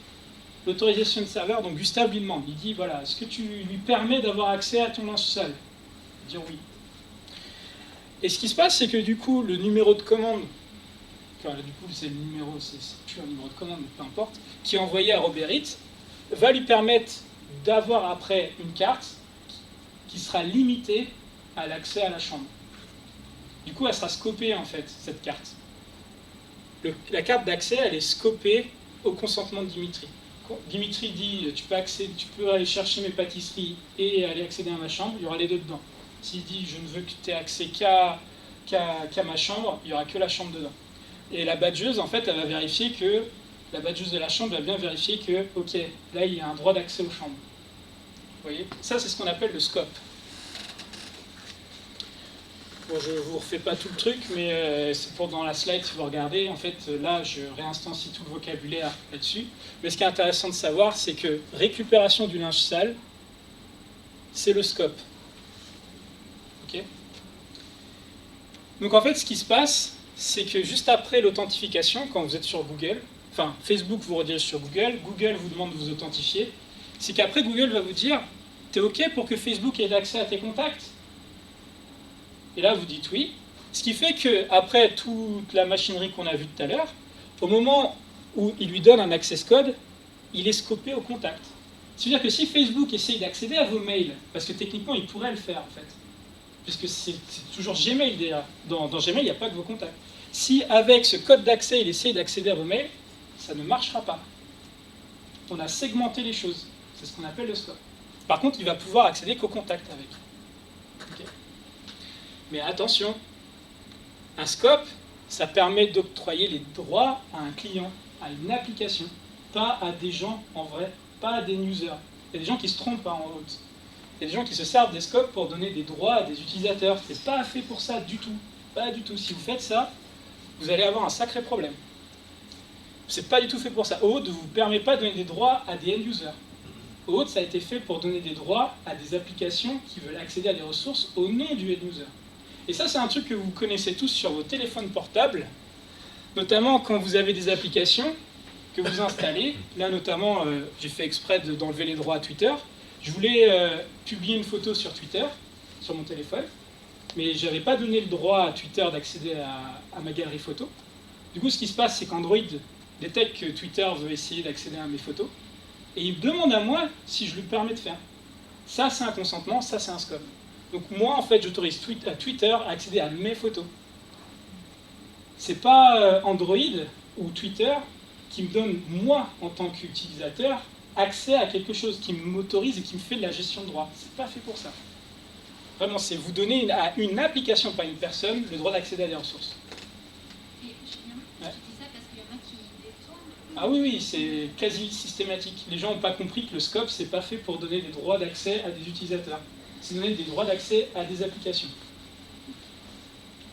l'autorisation de serveur, donc Gustave lui demande, il dit voilà, est-ce que tu lui permets d'avoir accès à ton linge sale? Il va dire oui. Et ce qui se passe, c'est que du coup, le numéro de commande, enfin, du coup, c'est le numéro, c'est plus un numéro de commande, mais peu importe, qui est envoyé à Roberit, va lui permettre d'avoir après une carte qui sera limitée à l'accès à la chambre. Du coup, elle sera scopée, en fait, cette carte. La carte d'accès, elle est scopée au consentement de Dimitri. Dimitri dit, tu peux aller chercher mes pâtisseries et aller accéder à ma chambre, il y aura les deux dedans. S'il dit, je ne veux que tu aies accès qu'à ma chambre, il n'y aura que la chambre dedans. Et la badgeuse, en fait, elle va vérifier que, la badgeuse de la chambre va bien vérifier que, ok, là, il y a un droit d'accès aux chambres. Vous voyez? Ça, c'est ce qu'on appelle le scope. Bon, je ne vous refais pas tout le truc, mais c'est pour dans la slide, si vous regardez, en fait, là, je réinstancie tout le vocabulaire là-dessus. Mais ce qui est intéressant de savoir, c'est que récupération du linge sale, c'est le scope. Ok? Donc, en fait, ce qui se passe, c'est que juste après l'authentification, quand vous êtes sur Google, enfin, Facebook vous redirige sur Google, Google vous demande de vous authentifier, c'est qu'après, Google va vous dire, t'es OK pour que Facebook ait accès à tes contacts? Et là, vous dites oui. Ce qui fait qu'après toute la machinerie qu'on a vue tout à l'heure, au moment où il lui donne un access code, il est scopé au contact. Ça veut dire que si Facebook essaye d'accéder à vos mails, parce que techniquement il pourrait le faire en fait, puisque c'est toujours Gmail déjà, dans Gmail il n'y a pas que vos contacts. Si avec ce code d'accès il essaye d'accéder à vos mails, ça ne marchera pas. On a segmenté les choses, c'est ce qu'on appelle le scope. Par contre il va pouvoir accéder qu'aux contacts avec. Okay. Mais attention, un scope, ça permet d'octroyer les droits à un client, à une application, pas à des gens en vrai, pas à des users. Il y a des gens qui se trompent en haute. Il y a des gens qui se servent des scopes pour donner des droits à des utilisateurs. C'est pas fait pour ça du tout. Pas du tout. Si vous faites ça, vous allez avoir un sacré problème. C'est pas du tout fait pour ça. OAuth ne vous permet pas de donner des droits à des end-users. OAuth, ça a été fait pour donner des droits à des applications qui veulent accéder à des ressources au nom du end-user. Et ça, c'est un truc que vous connaissez tous sur vos téléphones portables, notamment quand vous avez des applications que vous installez. Là, notamment, j'ai fait exprès d'enlever les droits à Twitter. Je voulais publier une photo sur Twitter, sur mon téléphone, mais je n'avais pas donné le droit à Twitter d'accéder à ma galerie photo. Du coup, ce qui se passe, c'est qu'Android détecte que Twitter veut essayer d'accéder à mes photos, et il me demande à moi si je lui permets de faire. Ça, c'est un consentement, ça, c'est un scope. Donc moi, en fait, j'autorise Twitter à accéder à mes photos. C'est pas Android ou Twitter qui me donne, moi, en tant qu'utilisateur, accès à quelque chose qui m'autorise et qui me fait de la gestion de droit. C'est pas fait pour ça. Vraiment, c'est vous donner à une application, pas une personne, le droit d'accéder à des ressources. Et Julien, tu dis ça parce qu'il y en a qui détournent. Ah oui, oui, c'est quasi systématique. Les gens n'ont pas compris que le scope, c'est pas fait pour donner des droits d'accès à des utilisateurs. C'est donner des droits d'accès à des applications.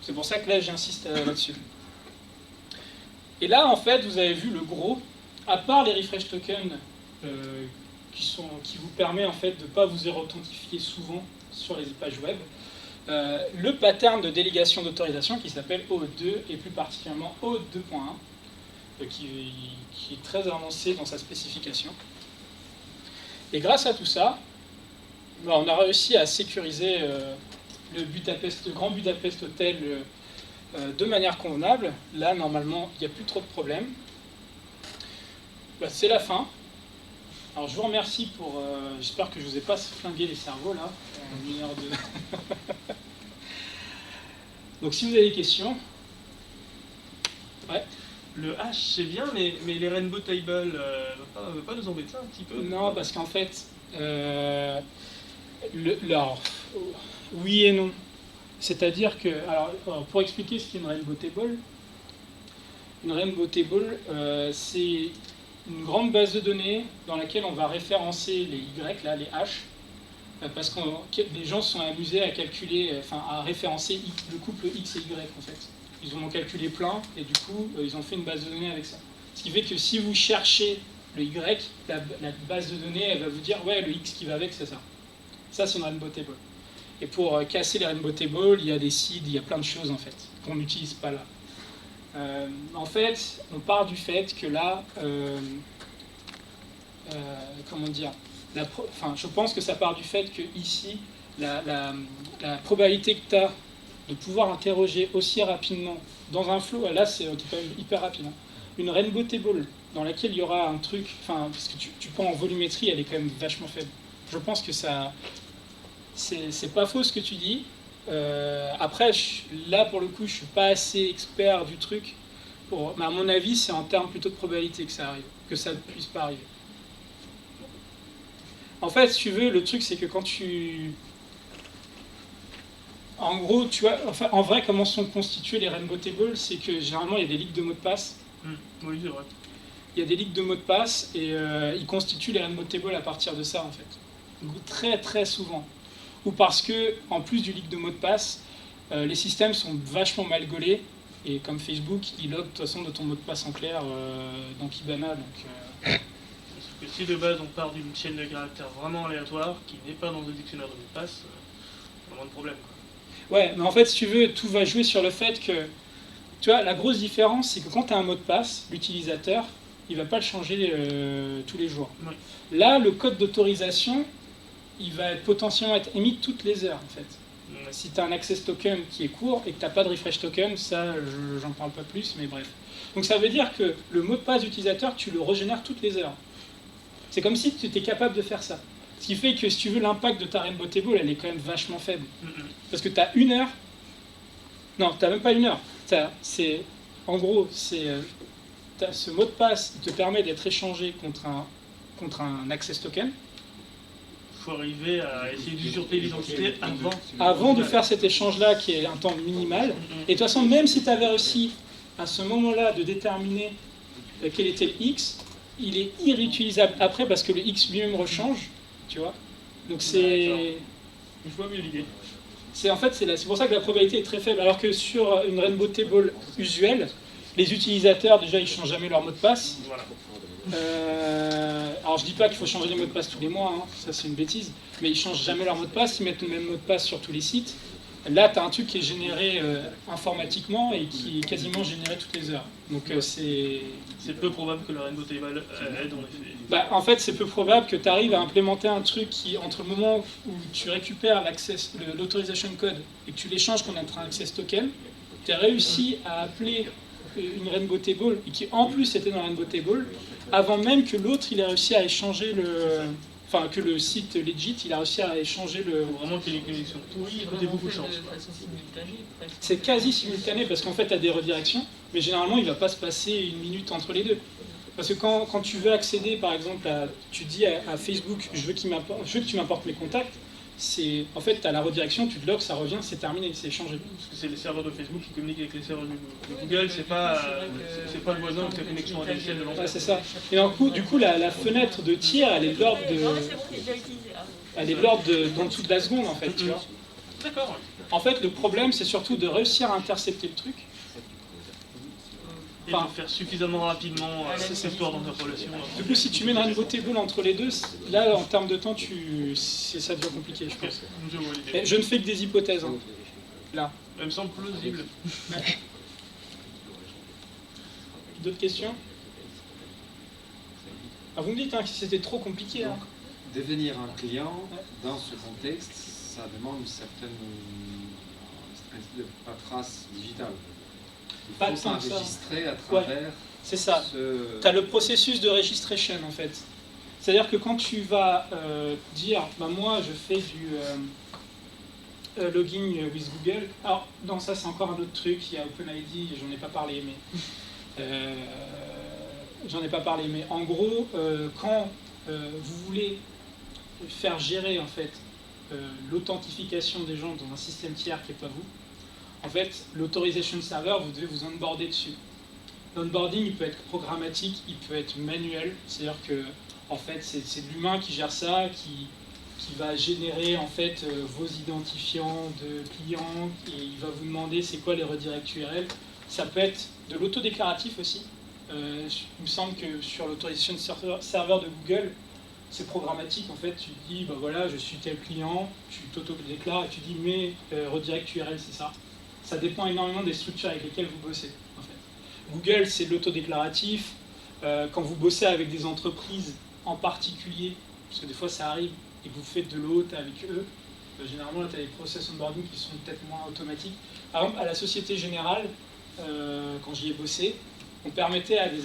C'est pour ça que là, j'insiste là-dessus. Et là, en fait, vous avez vu le gros, à part les refresh tokens qui vous permet en fait de ne pas vous authentifier souvent sur les pages web, le pattern de délégation d'autorisation qui s'appelle OAuth 2 et plus particulièrement OAuth 2.1 qui est très avancé dans sa spécification. Et grâce à tout ça, on a réussi à sécuriser le Grand Budapest Hotel de manière convenable. Là, normalement, il n'y a plus trop de problèmes. C'est la fin. Alors, je vous remercie pour... J'espère que je ne vous ai pas flingué les cerveaux, là, en une heure de... Donc, si vous avez des questions... Ouais. Le hash, c'est bien, mais les rainbow tables, va pas nous embêter un petit peu? Non, parce qu'en fait... oui et non. C'est-à-dire que, alors, pour expliquer ce qu'est une rainbow table, c'est une grande base de données dans laquelle on va référencer les Y, là, les H, parce que les gens se sont amusés à calculer, enfin à référencer le couple X et Y en fait. Ils en ont calculé plein et du coup ils ont fait une base de données avec ça. Ce qui fait que si vous cherchez le Y, la base de données elle va vous dire ouais le X qui va avec c'est ça. Ça c'est une rainbow table. Et pour casser les rainbow tables, il y a des seeds, il y a plein de choses en fait qu'on n'utilise pas là. En fait, on part du fait que là, comment dire, je pense que ça part du fait que ici, la probabilité que tu as de pouvoir interroger aussi rapidement dans un flow, là c'est quand même hyper rapide, hein, une rainbow table dans laquelle il y aura un truc, parce que tu prends en volumétrie, elle est quand même vachement faible. Je pense que ça, c'est pas faux ce que tu dis. Après, là pour le coup, je suis pas assez expert du truc. Mais à mon avis, c'est en termes plutôt de probabilité que ça arrive, que ça ne puisse pas arriver. En fait, si tu veux, le truc c'est que quand tu... En gros, tu vois, enfin, en vrai, comment sont constitués les rainbow tables, c'est que généralement il y a des ligues de mots de passe. Oui, c'est vrai. Il y a des ligues de mots de passe et ils constituent les rainbow tables à partir de ça en fait. Donc, très très souvent. Ou parce que, en plus du leak de mots de passe, les systèmes sont vachement mal gaulés. Et comme Facebook, il log de toute façon de ton mot de passe en clair dans Kibana. Parce que si de base on part d'une chaîne de caractères vraiment aléatoire, qui n'est pas dans le dictionnaire de mots de passe, on a moins de problème. Ouais, mais en fait, si tu veux, tout va jouer sur le fait que, tu vois, la grosse différence, c'est que quand tu as un mot de passe, l'utilisateur, il ne va pas le changer tous les jours. Oui. Là, le code d'autorisation, il va potentiellement être émis toutes les heures, en fait. Si tu as un access token qui est court et que tu n'as pas de refresh token, ça, j'en parle pas plus, mais bref. Donc ça veut dire que le mot de passe d'utilisateur, tu le régénères toutes les heures. C'est comme si tu étais capable de faire ça. Ce qui fait que si tu veux, l'impact de ta Rainbow Table, elle est quand même vachement faible. Parce que tu as 1 heure. Non, tu n'as même pas 1 heure. En gros, ce mot de passe qui te permet d'être échangé contre un access token. Il faut arriver à essayer d'usurper l'identité Avant de faire cet échange-là, qui est un temps minimal. Et de toute façon, même si tu avais réussi à ce moment-là de déterminer quel était le X, il est irréutilisable après parce que le X lui-même rechange. Tu vois. Donc c'est... Je vois mieux l'idée. C'est pour ça que la probabilité est très faible. Alors que sur une Rainbow Table usuelle, les utilisateurs, déjà, ils ne changent jamais leur mot de passe. Voilà. Alors je dis pas qu'il faut changer les mots de passe tous les mois, hein, ça c'est une bêtise, mais ils changent jamais leur mot de passe, ils mettent le même mot de passe sur tous les sites. Là, tu as un truc qui est généré informatiquement et qui est quasiment généré toutes les heures. Donc c'est peu probable que le Rainbow Table aide en effet. En fait, c'est peu probable que tu arrives à implémenter un truc qui, entre le moment où tu récupères l'authorization code et que tu l'échanges contre un access token, tu as réussi à appeler une Rainbow Table et qui en plus était dans Rainbow Table avant même que l'autre il ait réussi à échanger que le site legit il a réussi à échanger le... Faut vraiment qu'il y ait une connexion. Oui, il y a beaucoup de chance. C'est quasi simultané parce qu'en fait tu as des redirections, mais généralement il ne va pas se passer 1 minute entre les deux. Parce que quand tu veux accéder par exemple tu dis à Facebook je veux que tu m'apportes mes contacts, en fait tu as la redirection, tu te logs, ça revient, c'est terminé, c'est échangé. Parce que c'est les serveurs de Facebook qui communiquent avec les serveurs de Google, c'est pas le voisin ou ta connexion ADSL de l'entreprise. Ouais, c'est ça. Et du coup la fenêtre de tiers elle est de l'ordre d'en dessous de la seconde en fait, tu vois. D'accord. En fait le problème c'est surtout de réussir à intercepter le truc. Et de faire suffisamment rapidement cette histoire dans ta relation. Du coup, si tu mets une Rainbow Table entre les deux, là, en termes de temps, ça devient compliqué, je pense. Je vois l'idée. Je ne fais que des hypothèses, hein. Là. Ça me semble plausible. D'autres questions? Vous me dites que c'était trop compliqué. Hein. Devenir un client, dans ce contexte, ça demande une certaine paperasse digitale. Il faut s'enregistrer à travers... C'est ça. Tu as le processus de registration en fait. C'est-à-dire que quand tu vas dire, moi je fais du login with Google, alors non ça c'est encore un autre truc, il y a OpenID, j'en ai pas parlé, mais en gros, quand vous voulez faire gérer en fait l'authentification des gens dans un système tiers qui n'est pas vous, en fait, l'Authorization Server, vous devez vous onboarder dessus. L'onboarding, il peut être programmatique, il peut être manuel. C'est-à-dire que, en fait, c'est de l'humain qui gère ça, qui va générer en fait vos identifiants de clients et il va vous demander c'est quoi les redirects URL. Ça peut être de l'autodéclaratif aussi. Il me semble que sur l'Authorization Server de Google, c'est programmatique. En fait, tu dis, voilà, je suis tel client, tu t'auto-déclares et tu dis mes redirects URL, c'est ça. Ça dépend énormément des structures avec lesquelles vous bossez. En fait. Google, c'est de l'autodéclaratif. Quand vous bossez avec des entreprises en particulier, parce que des fois ça arrive, et que vous faites de l'autre avec eux, généralement, tu as des process onboarding qui sont peut-être moins automatiques. Par exemple, à la Société Générale, quand j'y ai bossé, on permettait à des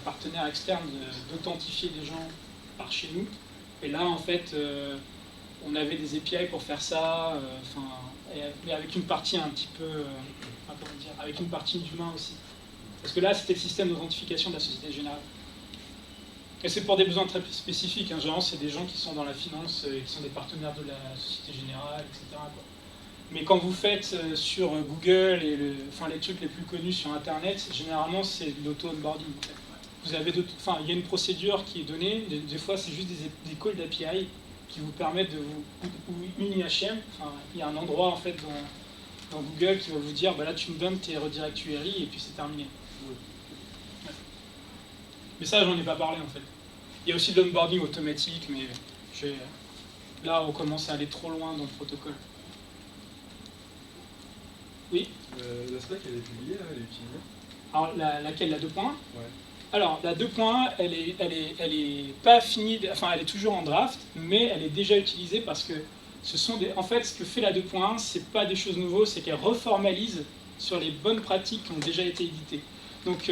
partenaires externes d'authentifier des gens par chez nous. Et là, en fait, on avait des API pour faire ça, mais avec une partie un petit peu, avec une partie d'humain aussi. Parce que là, c'était le système d'authentification de la Société Générale. Et c'est pour des besoins très spécifiques. Hein. Généralement, c'est des gens qui sont dans la finance, qui sont des partenaires de la Société Générale, etc. Quoi. Mais quand vous faites sur Google et les trucs les plus connus sur Internet, généralement, c'est de l'auto-onboarding. En fait. Vous avez il y a une procédure qui est donnée. Des fois, c'est juste des calls d'API qui vous permettent ou une IHM. Il y a un endroit en fait dans Google qui va vous dire, là, tu me donnes tes redirects URI et puis c'est terminé. Ouais. Mais ça, j'en ai pas parlé en fait. Il y a aussi de l'onboarding automatique, mais là, on commence à aller trop loin dans le protocole. Oui. La spec, elle est publiée, là, elle est utilisée. Alors, laquelle, la 2.1 ? Ouais. Alors, la 2.1, elle est pas finie, elle est toujours en draft, mais elle est déjà utilisée parce que en fait, ce que fait la 2.1, c'est pas des choses nouvelles, c'est qu'elle reformalise sur les bonnes pratiques qui ont déjà été éditées. Donc,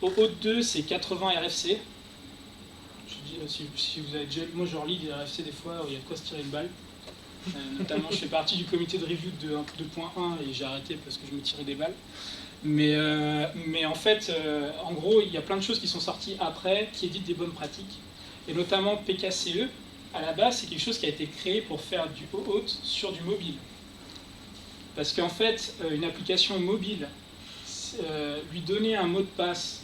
au Haute 2, c'est 80 RFC. si vous avez déjà... Moi, je relis des RFC des fois où il y a de quoi se tirer une balle. Notamment, je fais partie du comité de review de 2.1 et j'ai arrêté parce que je me tirais des balles. Mais en fait, en gros, il y a plein de choses qui sont sorties après, qui éditent des bonnes pratiques. Et notamment PKCE, à la base, c'est quelque chose qui a été créé pour faire du OAuth sur du mobile. Parce qu'en fait, une application mobile, lui donner un mot de passe,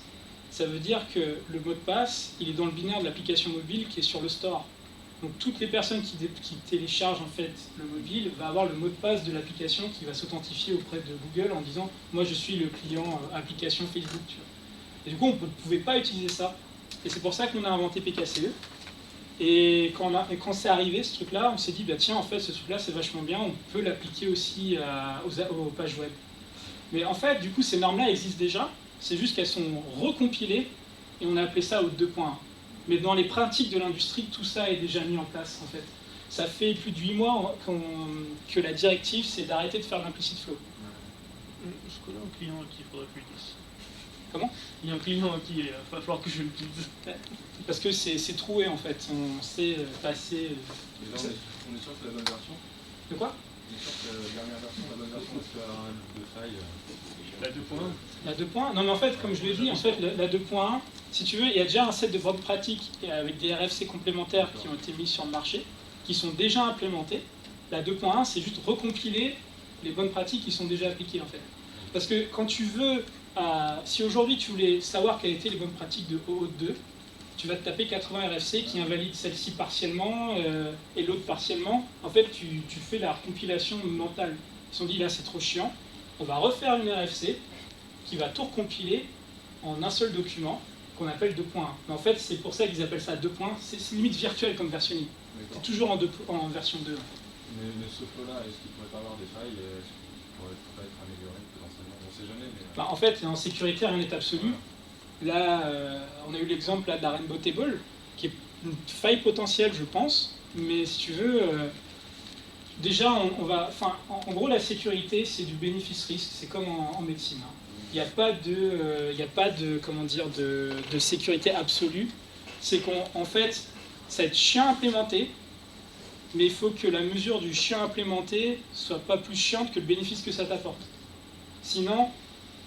ça veut dire que le mot de passe, il est dans le binaire de l'application mobile qui est sur le store. Donc toutes les personnes qui téléchargent en fait le mobile vont avoir le mot de passe de l'application qui va s'authentifier auprès de Google en disant « moi je suis le client application Facebook ». Et du coup, on ne pouvait pas utiliser ça. Et c'est pour ça qu'on a inventé PKCE. Et quand c'est arrivé, ce truc-là, on s'est dit, bah, tiens, en fait, ce truc-là, c'est vachement bien, on peut l'appliquer aussi aux pages web. Mais en fait, du coup, ces normes-là existent déjà, c'est juste qu'elles sont recompilées, et on a appelé ça OAuth 2.1. Mais dans les pratiques de l'industrie, tout ça est déjà mis en place, en fait. Ça fait plus de 8 mois que la directive, c'est d'arrêter de faire l'implicit flow. Je connais un client à qui il faudrait que je le dise. Comment ? Il y a un client à qui il va falloir que je le dise. Parce que c'est troué, en fait. On sait passer... Et là, on est sûr que c'est la bonne version. De quoi ? On est sûr que c'est la dernière version, la bonne version, parce qu'il y a un de faille. La 2.1. La 2.1 ? Non, mais en fait, comme je l'ai dit, en fait, la 2.1, si tu veux, il y a déjà un set de bonnes pratiques avec des RFC complémentaires qui ont été mis sur le marché, qui sont déjà implémentés. La 2.1, c'est juste recompiler les bonnes pratiques qui sont déjà appliquées, en fait. Parce que quand tu veux... si aujourd'hui tu voulais savoir quelles étaient les bonnes pratiques de OAuth 2, tu vas te taper 80 RFC qui invalident celle-ci partiellement et l'autre partiellement. En fait, tu fais la compilation mentale. Ils se sont dit, là, c'est trop chiant. On va refaire une RFC qui va tout recompiler en un seul document qu'on appelle 2.1. Mais en fait, c'est pour ça qu'ils appellent ça 2.1. C'est limite virtuel comme versionning. C'est toujours en version 2. En fait. Mais ce flow-là, est-ce qu'il pourrait pas avoir des failles et est-ce qu'il pourrait pas être amélioré potentiellement? On ne sait jamais, mais... En fait, en sécurité, rien n'est absolu. Là, on a eu l'exemple de la Rainbow Table, qui est une faille potentielle, je pense. Mais si tu veux, déjà, en gros, la sécurité, c'est du bénéfice-risque. C'est comme en médecine. Hein. Il n'y a pas de, comment dire, de sécurité absolue. C'est qu'en fait, ça va être chiant à implémenter, mais il faut que la mesure du chiant implémenté soit pas plus chiante que le bénéfice que ça t'apporte. Sinon,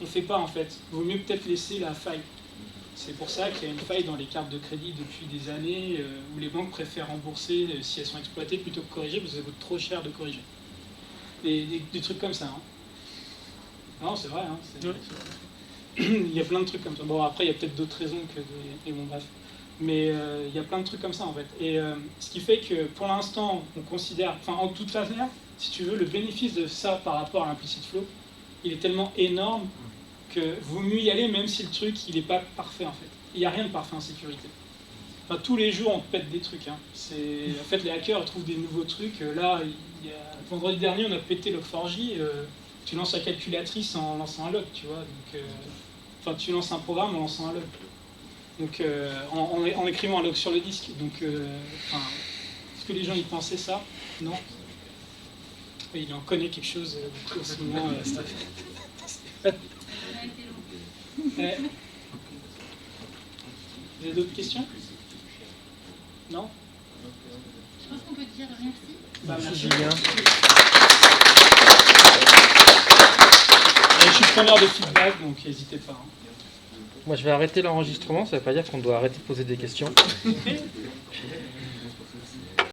on ne fait pas en fait. Il vaut mieux peut-être laisser la faille. C'est pour ça qu'il y a une faille dans les cartes de crédit depuis des années où les banques préfèrent rembourser si elles sont exploitées plutôt que corriger parce que ça coûte trop cher de corriger. Des trucs comme ça. Hein. Non, c'est vrai. Hein, il y a plein de trucs comme ça. Bon, après, il y a peut-être d'autres raisons que... Et bon, bref. Mais il y a plein de trucs comme ça en fait. Et ce qui fait que pour l'instant, on considère... Enfin, en toute façon, si tu veux, le bénéfice de ça par rapport à l'implicit flow, il est tellement énorme que vaut mieux y aller même si le truc il n'est pas parfait en fait. Il n'y a rien de parfait en sécurité. Enfin, tous les jours on pète des trucs. Hein. En fait les hackers trouvent des nouveaux trucs. Là, vendredi dernier on a pété Log4j. Tu lances la calculatrice en lançant un log, tu vois. Donc, enfin tu lances un programme en lançant un log. Donc en écrivant un log sur le disque. Donc est-ce que les gens y pensaient ça? Non. Il en connaît quelque chose en ce moment. Ouais. Vous avez d'autres questions? Non? Je pense qu'on peut dire merci. Merci Julien. Je suis preneur de feedback, donc n'hésitez pas. Hein. Moi je vais arrêter l'enregistrement, ça ne veut pas dire qu'on doit arrêter de poser des questions.